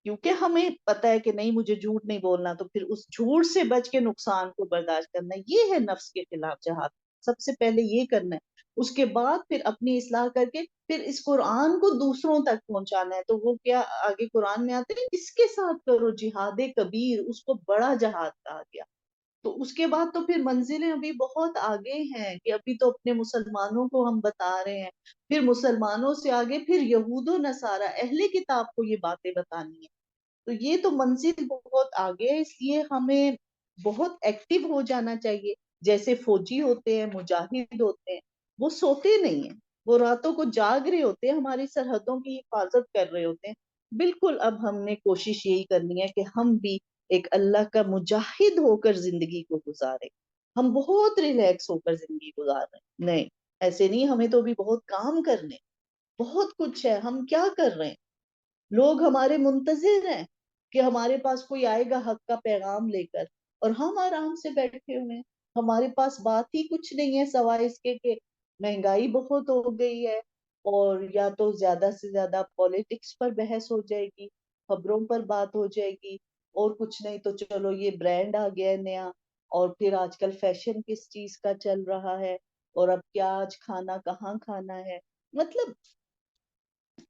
کیونکہ ہمیں پتا ہے کہ نہیں مجھے جھوٹ نہیں بولنا، تو پھر اس جھوٹ سے بچ کے نقصان کو برداشت کرنا، یہ ہے نفس کے خلاف جہاد. سب سے پہلے یہ کرنا ہے، اس کے بعد پھر اپنی اصلاح کر کے پھر اس قرآن کو دوسروں تک پہنچانا ہے. تو وہ کیا آگے قرآن میں آتے ہیں، اس کے ساتھ کرو جہاد کبیر، اس کو بڑا جہاد کہا گیا. تو اس کے بعد تو پھر منزلیں ابھی بہت آگے ہیں، کہ ابھی تو اپنے مسلمانوں کو ہم بتا رہے ہیں، پھر مسلمانوں سے آگے پھر یہود و نصارہ اہل کتاب کو یہ باتیں بتانی ہیں. تو یہ تو منزل بہت آگے ہے، اس لیے ہمیں بہت ایکٹیو ہو جانا چاہیے. جیسے فوجی ہوتے ہیں، مجاہد ہوتے ہیں، وہ سوتے نہیں ہیں، وہ راتوں کو جاگ رہے ہوتے ہیں، ہماری سرحدوں کی حفاظت کر رہے ہوتے ہیں. بالکل اب ہم نے کوشش یہی کرنی ہے کہ ہم بھی ایک اللہ کا مجاہد ہو کر زندگی کو گزارے. ہم بہت ریلیکس ہو کر زندگی گزار رہے ہیں، نہیں ایسے نہیں، ہمیں تو بھی بہت کام کرنے، بہت کچھ ہے. ہم کیا کر رہے ہیں؟ لوگ ہمارے منتظر ہیں کہ ہمارے پاس کوئی آئے گا حق کا پیغام لے کر، اور ہم آرام سے بیٹھے ہوئے ہیں. ہمارے پاس بات ہی کچھ نہیں ہے سوائے اس کے کہ مہنگائی بہت ہو گئی ہے، اور یا تو زیادہ سے زیادہ پالیٹکس پر بحث ہو جائے گی، خبروں پر بات ہو جائے گی، اور کچھ نہیں تو چلو یہ برانڈ آ گیا ہے نیا، اور پھر آج کل فیشن کس چیز کا چل رہا ہے، اور اب کیا آج کھانا کہاں کھانا ہے. مطلب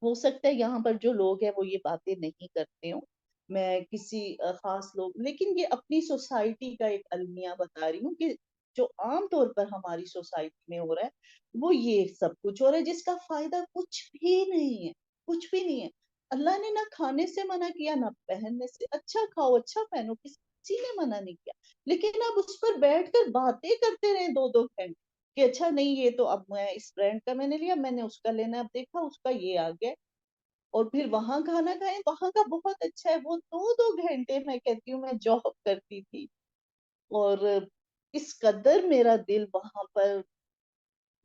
ہو سکتا ہے یہاں پر جو لوگ ہیں وہ یہ باتیں نہیں کرتے ہوں، میں کسی خاص لوگ، لیکن یہ اپنی سوسائٹی کا ایک المیہ بتا رہی ہوں کہ جو عام طور پر ہماری سوسائٹی میں ہو رہا ہے وہ یہ سب کچھ ہو رہا ہے، جس کا فائدہ کچھ بھی نہیں ہے، کچھ بھی نہیں ہے. اللہ نے نہ کھانے سے منع کیا نہ پہننے سے. اچھا کھاؤ اچھا پہنو، کسی نے منع نہیں کیا، لیکن اب اس پر بیٹھ کر باتیں کرتے رہے 2 2 گھنٹے کہ اچھا نہیں یہ تو اب میں اس برانڈ کا میں نے لیا، میں نے اس کا لینا، اب دیکھا اس کا یہ آ گیا، اور پھر وہاں کھانا کھائیں وہاں کا بہت اچھا ہے. وہ 2 2 گھنٹے میں کہتی ہوں میں جاب کرتی تھی، اور اس قدر میرا دل وہاں پر،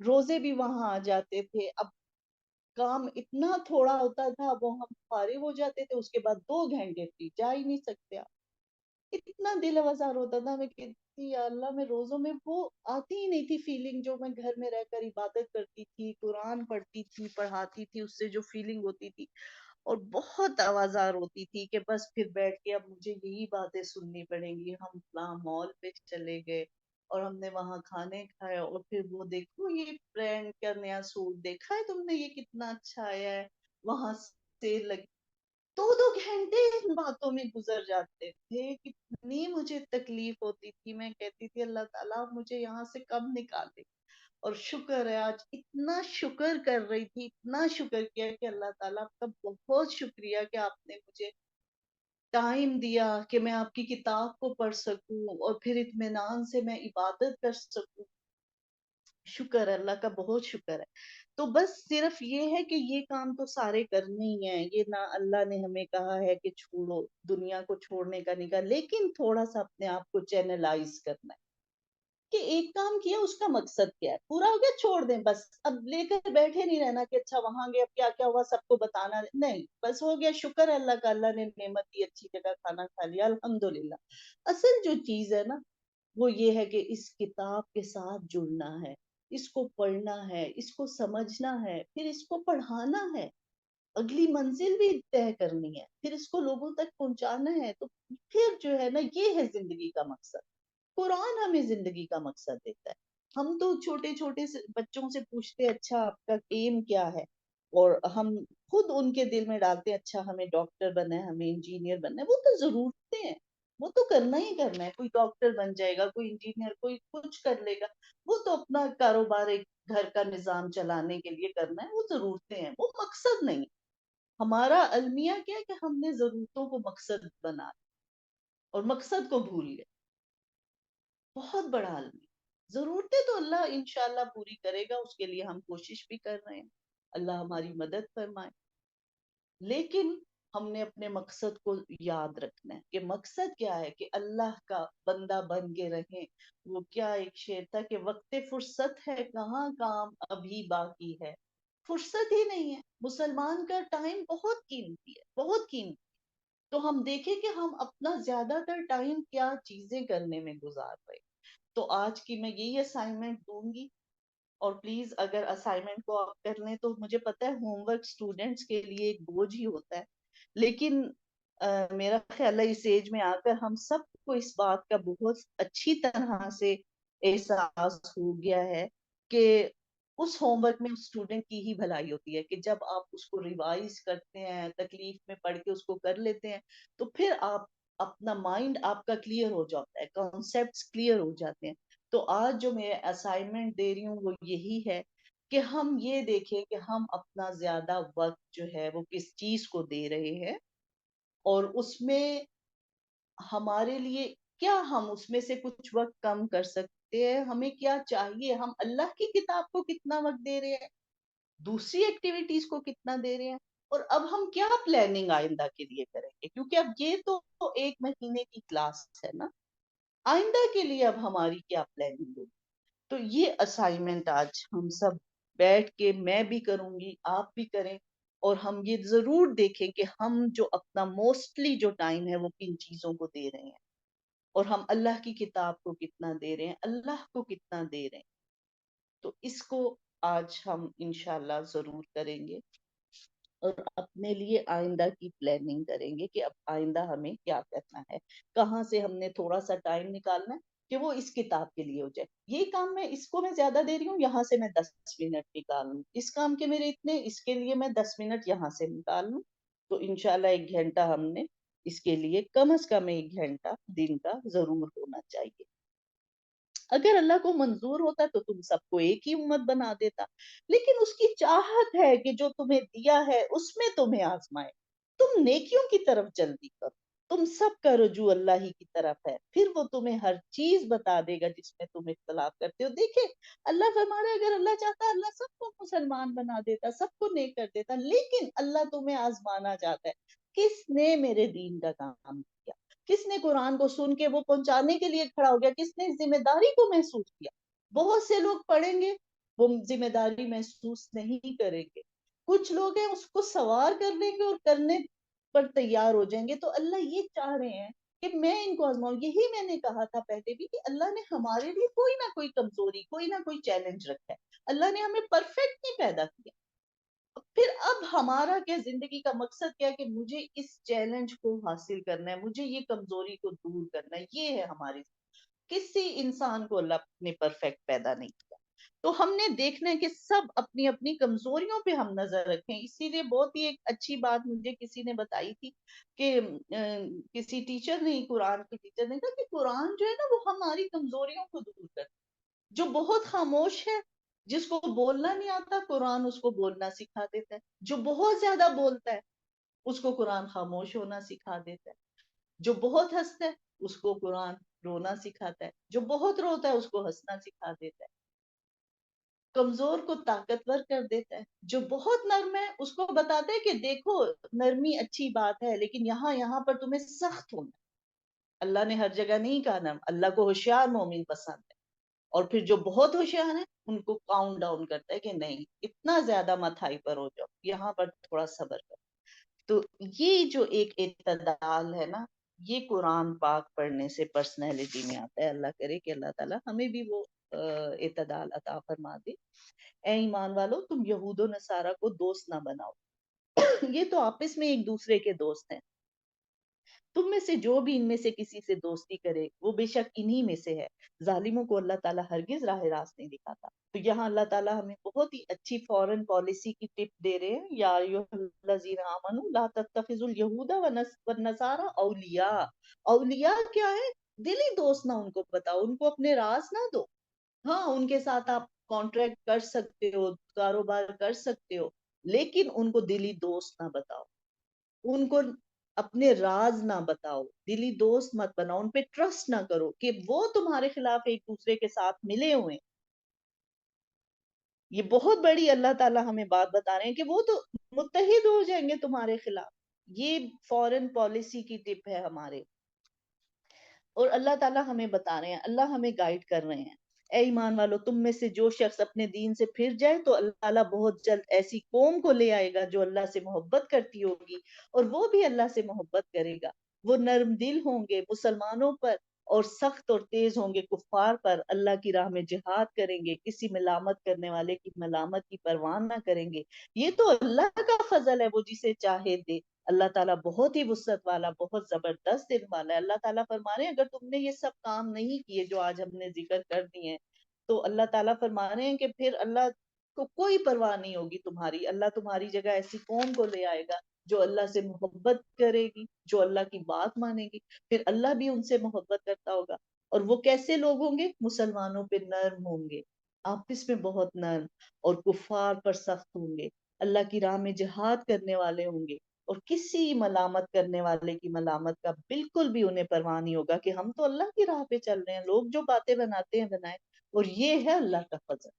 روزے بھی وہاں آ جاتے تھے. اب کام اتنا تھوڑا ہوتا تھا، وہ ہم فارغ ہو جاتے تھے، اس کے بعد 2 گھنٹے فری، جا ہی نہیں سکتے آپ. اتنا دل آزار ہوتا تھا، میں کہتی تھی یا اللہ، میں روزوں میں وہ آتی ہی نہیں تھی فیلنگ جو میں گھر میں رہ کر عبادت کرتی تھی، قرآن پڑھتی تھی، پڑھاتی تھی، اس سے جو فیلنگ ہوتی تھی، اور بہت آوازار ہوتی تھی کہ بس پھر بیٹھ کے اب مجھے یہی باتیں سننی پڑیں گی. ہم فلاں مال پہ چلے گئے اور ہم نے وہاں کھانے کھائے، اور پھر وہ دیکھو یہ برانڈ کا نیا سوٹ دیکھا ہے تم نے، یہ کتنا اچھا آیا ہے، وہاں سے لگ 2 2 گھنٹے ان باتوں میں گزر جاتے تھے. کتنی مجھے تکلیف ہوتی تھی، میں کہتی تھی اللہ تعالیٰ مجھے یہاں سے کب نکالے. اور شکر ہے آج اتنا شکر کر رہی تھی، اتنا شکر کیا کہ اللہ تعالیٰ آپ کا بہت شکریہ کہ آپ نے مجھے ٹائم دیا کہ میں آپ کی کتاب کو پڑھ سکوں، اور پھر اطمینان سے میں عبادت کر سکوں. شکر ہے، اللہ کا بہت شکر ہے. تو بس صرف یہ ہے کہ یہ کام تو سارے کرنے ہی ہیں، یہ نہ اللہ نے ہمیں کہا ہے کہ چھوڑو، دنیا کو چھوڑنے کا نہیں کہا، لیکن تھوڑا سا اپنے آپ کو چینلائز کرنا ہے کہ ایک کام کیا اس کا مقصد کیا ہے، پورا ہو گیا چھوڑ دیں بس. اب لے کر بیٹھے نہیں رہنا کہ اچھا وہاں گیا اب کیا کیا ہوا سب کو بتانا نہیں، بس ہو گیا، شکر ہے اللہ کا، اللہ نے نعمت دی، اچھی جگہ کھانا کھا لیا الحمدللہ. اصل جو چیز ہے نا وہ یہ ہے کہ اس کتاب کے ساتھ جڑنا ہے، اس کو پڑھنا ہے، اس کو سمجھنا ہے، پھر اس کو پڑھانا ہے، اگلی منزل بھی طے کرنی ہے، پھر اس کو لوگوں تک پہنچانا ہے. تو پھر جو ہے نا یہ ہے زندگی کا مقصد. قرآن ہمیں زندگی کا مقصد دیتا ہے. ہم تو چھوٹے چھوٹے بچوں سے پوچھتے اچھا آپ کا ایم کیا ہے، اور ہم خود ان کے دل میں ڈالتے اچھا ہمیں ڈاکٹر بننا ہے، ہمیں انجینئر بننا ہے. وہ تو ضرورتیں ہیں، وہ تو کرنا ہی کرنا ہے. کوئی ڈاکٹر بن جائے گا، کوئی انجینئر، کوئی کچھ کر لے گا، وہ تو اپنا کاروبار ایک گھر کا نظام چلانے کے لیے کرنا ہے. وہ ضرورتیں ہیں، وہ مقصد نہیں. ہمارا المیہ کیا ہے کہ ہم نے ضرورتوں کو مقصد بنا اور مقصد کو بھول گئے. بہت بڑا المیہ. ضرورتیں تو اللہ انشاءاللہ پوری کرے گا، اس کے لیے ہم کوشش بھی کر رہے ہیں، اللہ ہماری مدد فرمائے. لیکن ہم نے اپنے مقصد کو یاد رکھنا ہے کہ مقصد کیا ہے، کہ اللہ کا بندہ بن کے رہیں. وہ کیا ایک شعر تھا کہ وقت فرصت ہے کہاں، کام ابھی باقی ہے. فرصت ہی نہیں ہے. مسلمان کا ٹائم بہت قیمتی ہے، بہت قیمتی. تو ہم دیکھیں کہ ہم اپنا زیادہ تر ٹائم کیا چیزیں کرنے میں گزار رہے. تو آج کی میں یہی اسائنمنٹ دوں گی، اور پلیز اگر اسائنمنٹ کو آپ کر لیں تو مجھے پتا ہے ہوم ورک اسٹوڈینٹس کے لیے ایک بوجھ ہی ہوتا ہے، لیکن میرا خیال ہے اس ایج میں آ کر ہم سب کو اس بات کا بہت اچھی طرح سے احساس ہو گیا ہے کہ اس ہوم ورک میں اسٹوڈنٹ کی ہی بھلائی ہوتی ہے، کہ جب آپ اس کو ریوائز کرتے ہیں، تکلیف میں پڑھ کے اس کو کر لیتے ہیں، تو پھر آپ اپنا مائنڈ آپ کا کلیئر ہو جاتا ہے، کانسیپٹس کلیئر ہو جاتے ہیں۔ تو آج جو میں اسائنمنٹ دے رہی ہوں وہ یہی ہے کہ ہم یہ دیکھیں کہ ہم اپنا زیادہ وقت جو ہے وہ کس چیز کو دے رہے ہیں، اور اس میں ہمارے لیے کیا ہم اس میں سے کچھ وقت کم کر سکتے ہیں، ہمیں کیا چاہیے، ہم اللہ کی کتاب کو کتنا وقت دے رہے ہیں، دوسری ایکٹیویٹیز کو کتنا دے رہے ہیں، اور اب ہم کیا پلاننگ آئندہ کے لیے کریں گے، کیونکہ اب یہ تو 1 مہینے کی کلاس ہے نا، آئندہ کے لیے اب ہماری کیا پلاننگ ہوگی۔ تو یہ اسائنمنٹ آج ہم سب بیٹھ کے میں بھی کروں گی، آپ بھی کریں، اور ہم یہ ضرور دیکھیں کہ ہم جو اپنا موسٹلی جو ٹائم ہے وہ کن چیزوں کو دے رہے ہیں، اور ہم اللہ کی کتاب کو کتنا دے رہے ہیں، اللہ کو کتنا دے رہے ہیں۔ تو اس کو آج ہم انشاءاللہ ضرور کریں گے، اور اپنے لیے آئندہ کی پلاننگ کریں گے کہ اب آئندہ ہمیں کیا کرنا ہے، کہاں سے ہم نے تھوڑا سا ٹائم نکالنا ہے کہ وہ اس کتاب کے لیے ہو جائے۔ یہ کام میں اس کو میں زیادہ دے رہی ہوں، یہاں سے میں 10 منٹ نکال لوں، اس کام کے میرے اتنے، اس کے لیے میں 10 منٹ یہاں سے نکال لوں، تو انشاءاللہ 1 گھنٹہ ہم نے اس کے لیے کم از کم 1 گھنٹہ دن کا ضرور ہونا چاہیے۔ اگر اللہ کو منظور ہوتا تو تم سب کو ایک ہی امت بنا دیتا، لیکن اس کی چاہت ہے کہ جو تمہیں دیا ہے اس میں تمہیں آزمائے، تم نیکیوں کی طرف جلدی کرو، تم سب کا رجوع اللہ ہی کی طرف ہے، پھر وہ تمہیں ہر چیز بتا دے گا جس میں تم اختلاف کرتے ہو۔ دیکھیں، اللہ فرما رہا ہے اگر اللہ چاہتا اللہ سب کو مسلمان بنا دیتا، سب کو نیک کر دیتا، لیکن اللہ تمہیں آزمانا چاہتا ہے، کس نے میرے دین کا کام کیا، کس نے قرآن کو سن کے وہ پہنچانے کے لیے کھڑا ہو گیا، کس نے ذمہ داری کو محسوس کیا۔ بہت سے لوگ پڑھیں گے، وہ ذمہ داری محسوس نہیں کریں گے، کچھ لوگ ہیں اس کو سوار کر لیں گے اور کرنے پر تیار ہو جائیں گے۔ تو اللہ یہ چاہ رہے ہیں کہ میں ان کو آزماؤں، یہی میں نے کہا تھا پہلے بھی کہ اللہ نے ہمارے لیے کوئی نہ کوئی کمزوری، کوئی نہ کوئی چیلنج رکھا ہے، اللہ نے ہمیں پرفیکٹ نہیں پیدا کیا۔ پھر اب ہمارا کیا، زندگی کا مقصد کیا ہے کہ مجھے اس چیلنج کو حاصل کرنا ہے، مجھے یہ کمزوری کو دور کرنا ہے، یہ ہے ہماری۔ کسی انسان کو اللہ نے پرفیکٹ پیدا نہیں کیا، تو ہم نے دیکھنا ہے کہ سب اپنی اپنی کمزوریوں پہ ہم نظر رکھیں۔ اسی لیے بہت ہی ایک اچھی بات مجھے کسی نے بتائی تھی کہ کسی ٹیچر نے، قرآن کے ٹیچر نے کہا کہ قرآن جو ہے نا وہ ہماری کمزوریوں کو دور کرتا ہے۔ جو بہت خاموش ہے، جس کو بولنا نہیں آتا، قرآن اس کو بولنا سکھا دیتا ہے۔ جو بہت زیادہ بولتا ہے اس کو قرآن خاموش ہونا سکھا دیتا ہے۔ جو بہت ہنستا ہے اس کو قرآن رونا سکھاتا ہے۔ جو بہت روتا ہے اس کو ہنسنا سکھا دیتا ہے۔ کمزور کو طاقتور کر دیتا ہے۔ جو بہت نرم ہے اس کو بتاتا ہے کہ دیکھو، نرمی اچھی بات ہے لیکن یہاں یہاں پر تمہیں سخت ہونا ہے۔ اللہ نے ہر جگہ نہیں کہا نرم، اللہ کو ہوشیار مومن پسند ہے، اور پھر جو بہت ہوشیار ہیں ان کو کاؤنٹ ڈاؤن کرتا ہے کہ نہیں، اتنا زیادہ مت ہائی پر ہو جاؤ، یہاں پر تھوڑا صبر کرو۔ تو یہ جو ایک اعتدال ہے نا، یہ قرآن پاک پڑھنے سے پرسنالٹی میں آتا ہے۔ اللہ کرے کہ اللہ تعالیٰ ہمیں بھی وہ اعتدال عطا فرما دے۔ اے ایمان والو، تم یہود و نصارہ کو دوست نہ بناؤ، یہ تو آپس میں ایک دوسرے کے دوست ہیں، تم میں سے جو بھی ان میں سے کسی سے دوستی کرے وہ بے شک انہی میں سے ہے، ظالموں کو اللہ تعالیٰ ہرگز راہ راست نہیں دکھاتا۔ تو یہاں اللہ تعالیٰ ہمیں بہت ہی اچھی فورن پالیسی کی ٹپ دے رہے ہیں، یا ایھا الذین آمنوا لا تتخذوا الیہود والنصارى اولیاء۔ اولیاء کیا ہے؟ دلی دوست نہ ان کو بتاؤ، ان کو اپنے راز نہ دو۔ ہاں، ان کے ساتھ آپ کانٹریکٹ کر سکتے ہو، کاروبار کر سکتے ہو، لیکن ان کو دلی دوست نہ بتاؤ، ان کو اپنے راز نہ بتاؤ، دلی دوست مت بناؤ، ان پہ ٹرسٹ نہ کرو کہ وہ تمہارے خلاف ایک دوسرے کے ساتھ ملے ہوئے ہیں۔ یہ بہت بڑی اللہ تعالیٰ ہمیں بات بتا رہے ہیں کہ وہ تو متحد ہو جائیں گے تمہارے خلاف۔ یہ فورن پالیسی کی ٹپ ہے ہمارے، اور اللہ تعالیٰ ہمیں بتا رہے ہیں، اللہ ہمیں گائیڈ کر رہے ہیں۔ اے ایمان والو، تم میں سے جو شخص اپنے دین سے پھر جائے تو اللہ تعالیٰ بہت جلد ایسی قوم کو لے آئے گا جو اللہ سے محبت کرتی ہوگی، اور وہ بھی اللہ سے محبت کرے گا۔ وہ نرم دل ہوں گے مسلمانوں پر، اور سخت اور تیز ہوں گے کفار پر، اللہ کی راہ میں جہاد کریں گے، کسی ملامت کرنے والے کی ملامت کی پرواہ نہ کریں گے۔ یہ تو اللہ کا فضل ہے، وہ جسے چاہے دے۔ اللہ تعالیٰ بہت ہی وسعت والا، بہت زبردست علم والا ہے۔ اللہ تعالیٰ فرما رہے ہیں اگر تم نے یہ سب کام نہیں کیے جو آج ہم نے ذکر کر دیے ہیں، تو اللہ تعالیٰ فرما رہے ہیں کہ پھر اللہ کو کوئی پرواہ نہیں ہوگی تمہاری۔ اللہ تمہاری جگہ ایسی قوم کو لے آئے گا جو اللہ سے محبت کرے گی، جو اللہ کی بات مانے گی، پھر اللہ بھی ان سے محبت کرتا ہوگا۔ اور وہ کیسے لوگ ہوں گے؟ مسلمانوں پہ نرم ہوں گے، آپس میں بہت نرم، اور کفار پر سخت ہوں گے، اللہ کی راہ میں جہاد کرنے والے ہوں گے، اور کسی ملامت کرنے والے کی ملامت کا بالکل بھی انہیں پرواہ نہیں ہوگا کہ ہم تو اللہ کی راہ پہ چل رہے ہیں، لوگ جو باتیں بناتے ہیں بنائیں۔ اور یہ ہے اللہ کا فضل۔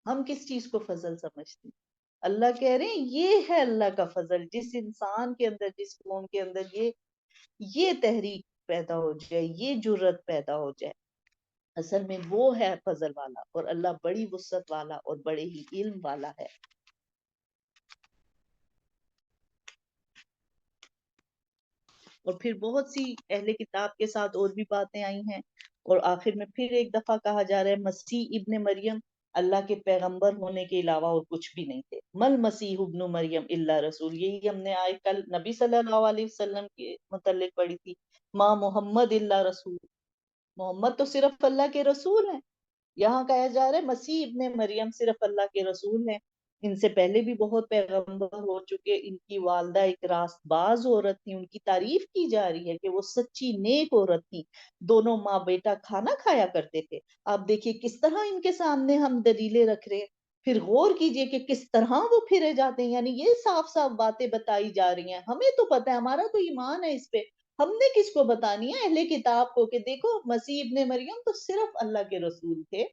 ہم کس چیز کو فضل سمجھتے ہیں؟ اللہ کہہ رہے ہیں یہ ہے اللہ کا فضل، جس انسان کے اندر، جس قوم کے اندر یہ تحریک پیدا ہو جائے، یہ جرت پیدا ہو جائے، اصل میں وہ ہے فضل والا، اور اللہ بڑی وسعت والا اور بڑے ہی علم والا ہے۔ اور پھر بہت سی اہل کتاب کے ساتھ اور بھی باتیں آئی ہیں، اور آخر میں پھر ایک دفعہ کہا جا رہا ہے مسیح ابن مریم اللہ کے پیغمبر ہونے کے علاوہ اور کچھ بھی نہیں تھے۔ مل مسیح ابن مریم اللہ رسول، یہی ہم نے آئے کل نبی صلی اللہ علیہ وسلم کے متعلق پڑھی تھی، ماں محمد اللہ رسول، محمد تو صرف اللہ کے رسول ہیں۔ یہاں کہا جا رہا ہے مسیح ابن مریم صرف اللہ کے رسول ہیں، ان سے پہلے بھی بہت پیغمبر ہو چکے، ان کی والدہ ایک راست باز عورت تھی، ان کی تعریف کی جا رہی ہے کہ وہ سچی نیک عورت تھی، دونوں ماں بیٹا کھانا کھایا کرتے تھے۔ آپ دیکھیے کس طرح ان کے سامنے ہم دلیلیں رکھ رہے ہیں، پھر غور کیجئے کہ کس طرح وہ پھرے جاتے ہیں، یعنی یہ صاف صاف باتیں بتائی جا رہی ہیں، ہمیں تو پتہ ہے، ہمارا تو ایمان ہے اس پہ، ہم نے کس کو بتانی ہے؟ اہل کتاب کو، کہ دیکھو مسیح ابن مریم تو صرف اللہ کے رسول تھے،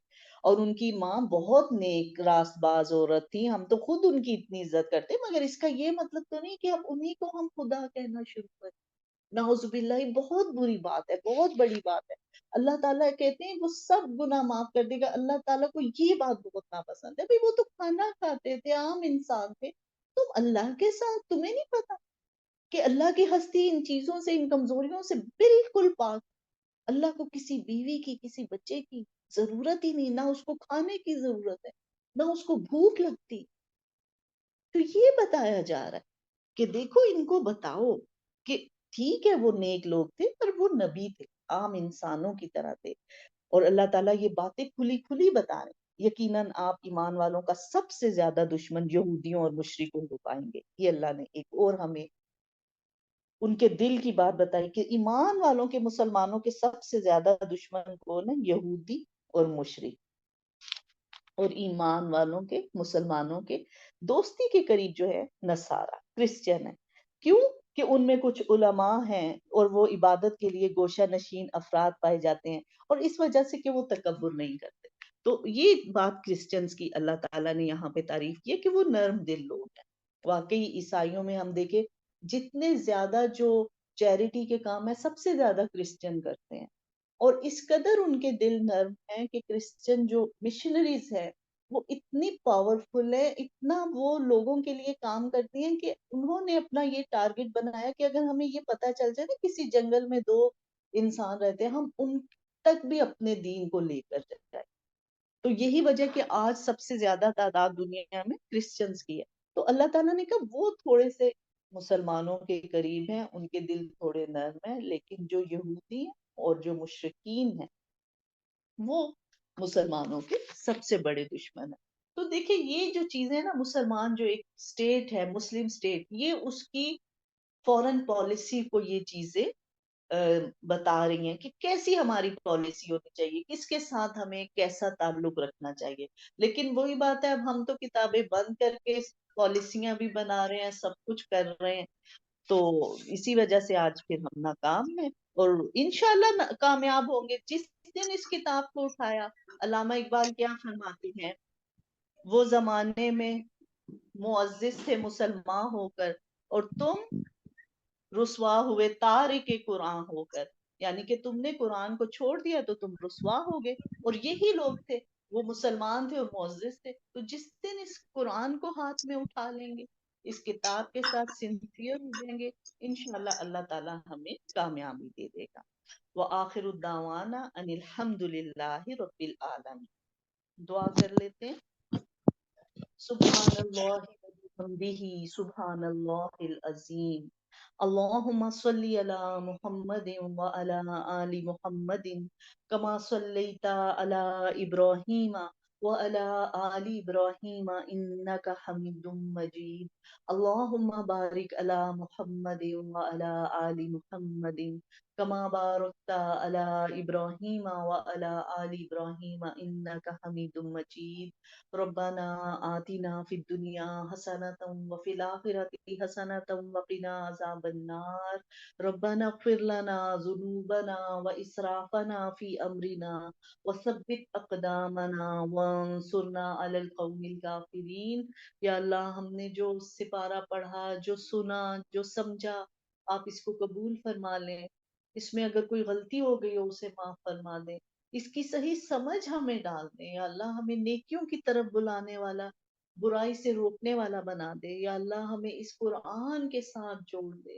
اور ان کی ماں بہت نیک راست باز عورت تھی، ہم تو خود ان کی اتنی عزت کرتے، مگر اس کا یہ مطلب تو نہیں کہ اب انہی کو ہم خدا کہنا شروع کریں۔ نعوذ باللہ، یہ بہت بری بات ہے، بہت بڑی بات ہے۔ اللہ تعالیٰ کہتے ہیں وہ سب گناہ معاف کر دے گا۔ اللہ تعالیٰ کو یہ بات بہت ناپسند ہے، بھئی وہ تو کھانا کھاتے تھے، عام انسان تھے، تم اللہ کے ساتھ، تمہیں نہیں پتا کہ اللہ کی ہستی ان چیزوں سے، ان کمزوریوں سے بالکل پاک۔ اللہ کو کسی بیوی کی، کسی بچے کی ضرورت ہی نہیں، نہ اس کو کھانے کی ضرورت ہے، نہ اس کو بھوک لگتی۔ تو یہ بتایا جا رہا ہے کہ دیکھو ان کو بتاؤ کہ ٹھیک ہے وہ نیک لوگ تھے، پر وہ نبی تھے، عام انسانوں کی طرح تھے، اور اللہ تعالیٰ یہ باتیں کھلی کھلی بتا رہے ہیں۔ یقیناً آپ ایمان والوں کا سب سے زیادہ دشمن یہودیوں اور مشرکوں کو پائیں گے۔ یہ اللہ نے ایک اور ہمیں ان کے دل کی بات بتائی کہ ایمان والوں کے، مسلمانوں کے سب سے زیادہ دشمن کون ہے؟ یہودی اور مشرک، اور ایمان والوں کے، مسلمانوں کے دوستی کے قریب جو ہے نصارہ، کرسچن ہے۔ کیوں؟ کہ ان میں کچھ علماء ہیں اور وہ عبادت کے لیے گوشہ نشین افراد پائے جاتے ہیں، اور اس وجہ سے کہ وہ تکبر نہیں کرتے۔ تو یہ بات کرسچنز کی اللہ تعالیٰ نے یہاں پہ تعریف کی ہے کہ وہ نرم دل لوگ ہیں۔ واقعی عیسائیوں میں ہم دیکھیں جتنے زیادہ جو چیریٹی کے کام ہیں سب سے زیادہ کرسچن کرتے ہیں، اور اس قدر ان کے دل نرم ہیں کہ کرسچن جو مشنریز ہیں وہ اتنی پاورفل ہے، اتنا وہ لوگوں کے لیے کام کرتی ہیں کہ انہوں نے اپنا یہ ٹارگٹ بنایا کہ اگر ہمیں یہ پتا چل جائے نا کسی جنگل میں دو انسان رہتے ہیں، ہم ان تک بھی اپنے دین کو لے کر جائیں۔ تو یہی وجہ کہ آج سب سے زیادہ تعداد دنیا میں کرسچنز کی ہے۔ تو اللہ تعالیٰ نے کہا وہ تھوڑے سے مسلمانوں کے قریب ہیں، ان کے دل تھوڑے نرم ہیں، لیکن جو یہودی ہیں اور جو مشرکین ہیں وہ مسلمانوں کے سب سے بڑے دشمن ہیں۔ تو دیکھیں یہ جو چیزیں نا، مسلمان جو ایک سٹیٹ ہے، مسلم سٹیٹ، یہ اس کی فورن پالیسی کو یہ چیزیں بتا رہی ہیں کہ کیسی ہماری پالیسی ہونی چاہیے، کس کے ساتھ ہمیں کیسا تعلق رکھنا چاہیے۔ لیکن وہی بات ہے، اب ہم تو کتابیں بند کر کے پالیسیاں بھی بنا رہے ہیں، سب کچھ کر رہے ہیں، تو اسی وجہ سے آج پھر ہم ناکام ہیں، اور انشاءاللہ کامیاب ہوں گے۔ جس دن اس کتاب کو اٹھایا، علامہ اقبال کیا فرماتے ہیں، وہ زمانے میں معزز تھے مسلمان ہو کر، اور تم رسوا ہوئے تارک قرآن ہو کر، یعنی کہ تم نے قرآن کو چھوڑ دیا تو تم رسوا ہو گئے، اور یہی لوگ تھے، وہ مسلمان تھے اور معزز تھے۔ تو جس دن اس قرآن کو ہاتھ میں اٹھا لیں گے، اس کتاب کے ساتھ سنسیئر ہو جائیں گے، انشاءاللہ اللہ تعالی ہمیں کامیابی دے دے گا۔ وآخر الدعوانا ان الحمد للہ رب العالمین. دعا کر لیتے ہیں. سبحان اللہ وبحمدہ سبحان اللہ العظیم. اللہم صلی علی محمد وعلی آل محمد کما صلیت علی ابراہیم وعلی آل ابراہیم انک حمید مجید. اللہم بارک علی محمد وعلی آل محمد کما بارکت علی ابراہیم وعلی آل ابراہیم انک حمید مجید. ربنا آتنا فی الدنیا حسنة وفی الآخرة حسنة وقنا عذاب النار. ربنا اغفر لنا ذنوبنا وإسرافنا في أمرنا وثبت أقدامنا وانصرنا على القوم الكافرین. یا اللہ ہم نے جو سپارہ پڑھا، جو سنا، جو سمجھا، آپ اس کو قبول فرما لیں. اس میں اگر کوئی غلطی ہو گئی ہو اسے معاف فرما دیں. اس کی صحیح سمجھ ہمیں ڈال دے. یا اللہ ہمیں نیکیوں کی طرف بلانے والا، برائی سے روکنے والا بنا دے. یا اللہ ہمیں اس قرآن کے ساتھ جوڑ دے.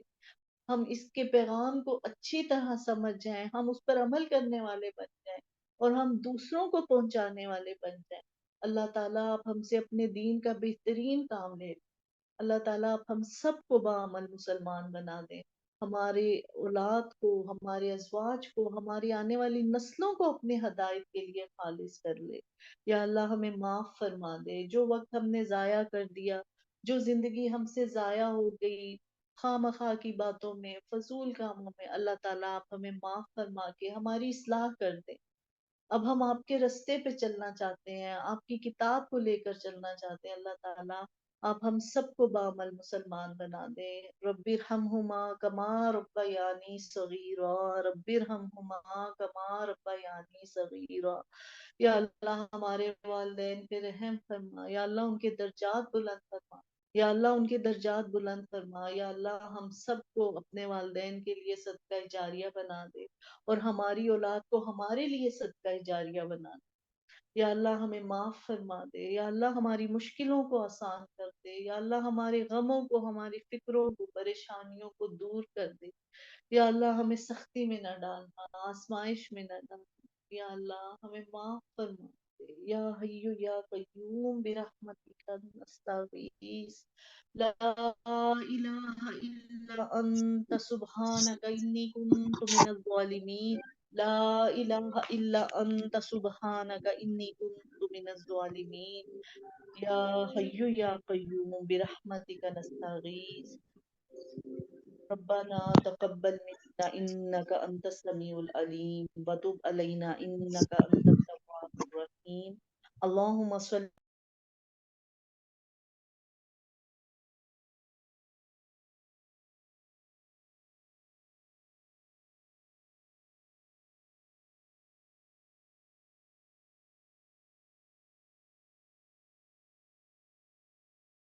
ہم اس کے پیغام کو اچھی طرح سمجھ جائیں، ہم اس پر عمل کرنے والے بن جائیں، اور ہم دوسروں کو پہنچانے والے بن جائیں. اللہ تعالیٰ آپ ہم سے اپنے دین کا بہترین کام لے. اللہ تعالیٰ آپ ہم سب کو بعمل مسلمان بنا دیں. ہمارے اولاد کو، ہمارے ازواج کو، ہماری آنے والی نسلوں کو اپنے ہدایت کے لیے خالص کر لے. یا اللہ ہمیں معاف فرما دے. جو وقت ہم نے ضائع کر دیا، جو زندگی ہم سے ضائع ہو گئی خواہ مخواہ کی باتوں میں، فضول کاموں میں، اللہ تعالیٰ آپ ہمیں معاف فرما کے ہماری اصلاح کر دیں. اب ہم آپ کے رستے پہ چلنا چاہتے ہیں، آپ کی کتاب کو لے کر چلنا چاہتے ہیں. اللہ تعالیٰ آپ ہم سب کو بعمل مسلمان بنا دیں. رب ارحمہما کما ربیانی صغیرا، رب ارحمہما کما ربیانی صغیرا. یا اللہ ہمارے والدین پہ رحم فرما. یا اللہ ان کے درجات بلند فرما. یا اللہ ان کے درجات بلند فرما. یا اللہ ہم سب کو اپنے والدین کے لیے صدقہ جاریہ بنا دے، اور ہماری اولاد کو ہمارے لیے صدقہ جاریہ بنا دے. یا اللہ ہمیں معاف فرما دے. یا اللہ ہماری مشکلوں کو آسان کر دے. یا اللہ ہمارے غموں کو، ہماری فکروں کو، پریشانیوں کو دور کر دے. یا اللہ ہمیں سختی میں نہ ڈالنا، آزمائش میں نہ ڈالنا. یا اللہ ہمیں معاف فرما دے. یا حی یا قیوم برحمتک نستغیث. لا الہ الا انت سبحانک انی کنت من الظالمین. لا الہ الا انت سبحانک انی کنت من الظالمین. یا حی یا قیوم برحمتک نستغیث. ربنا تقبل منا انك انت السميع العليم وتب علينا انك انت التواب الرحيم. اللهم صل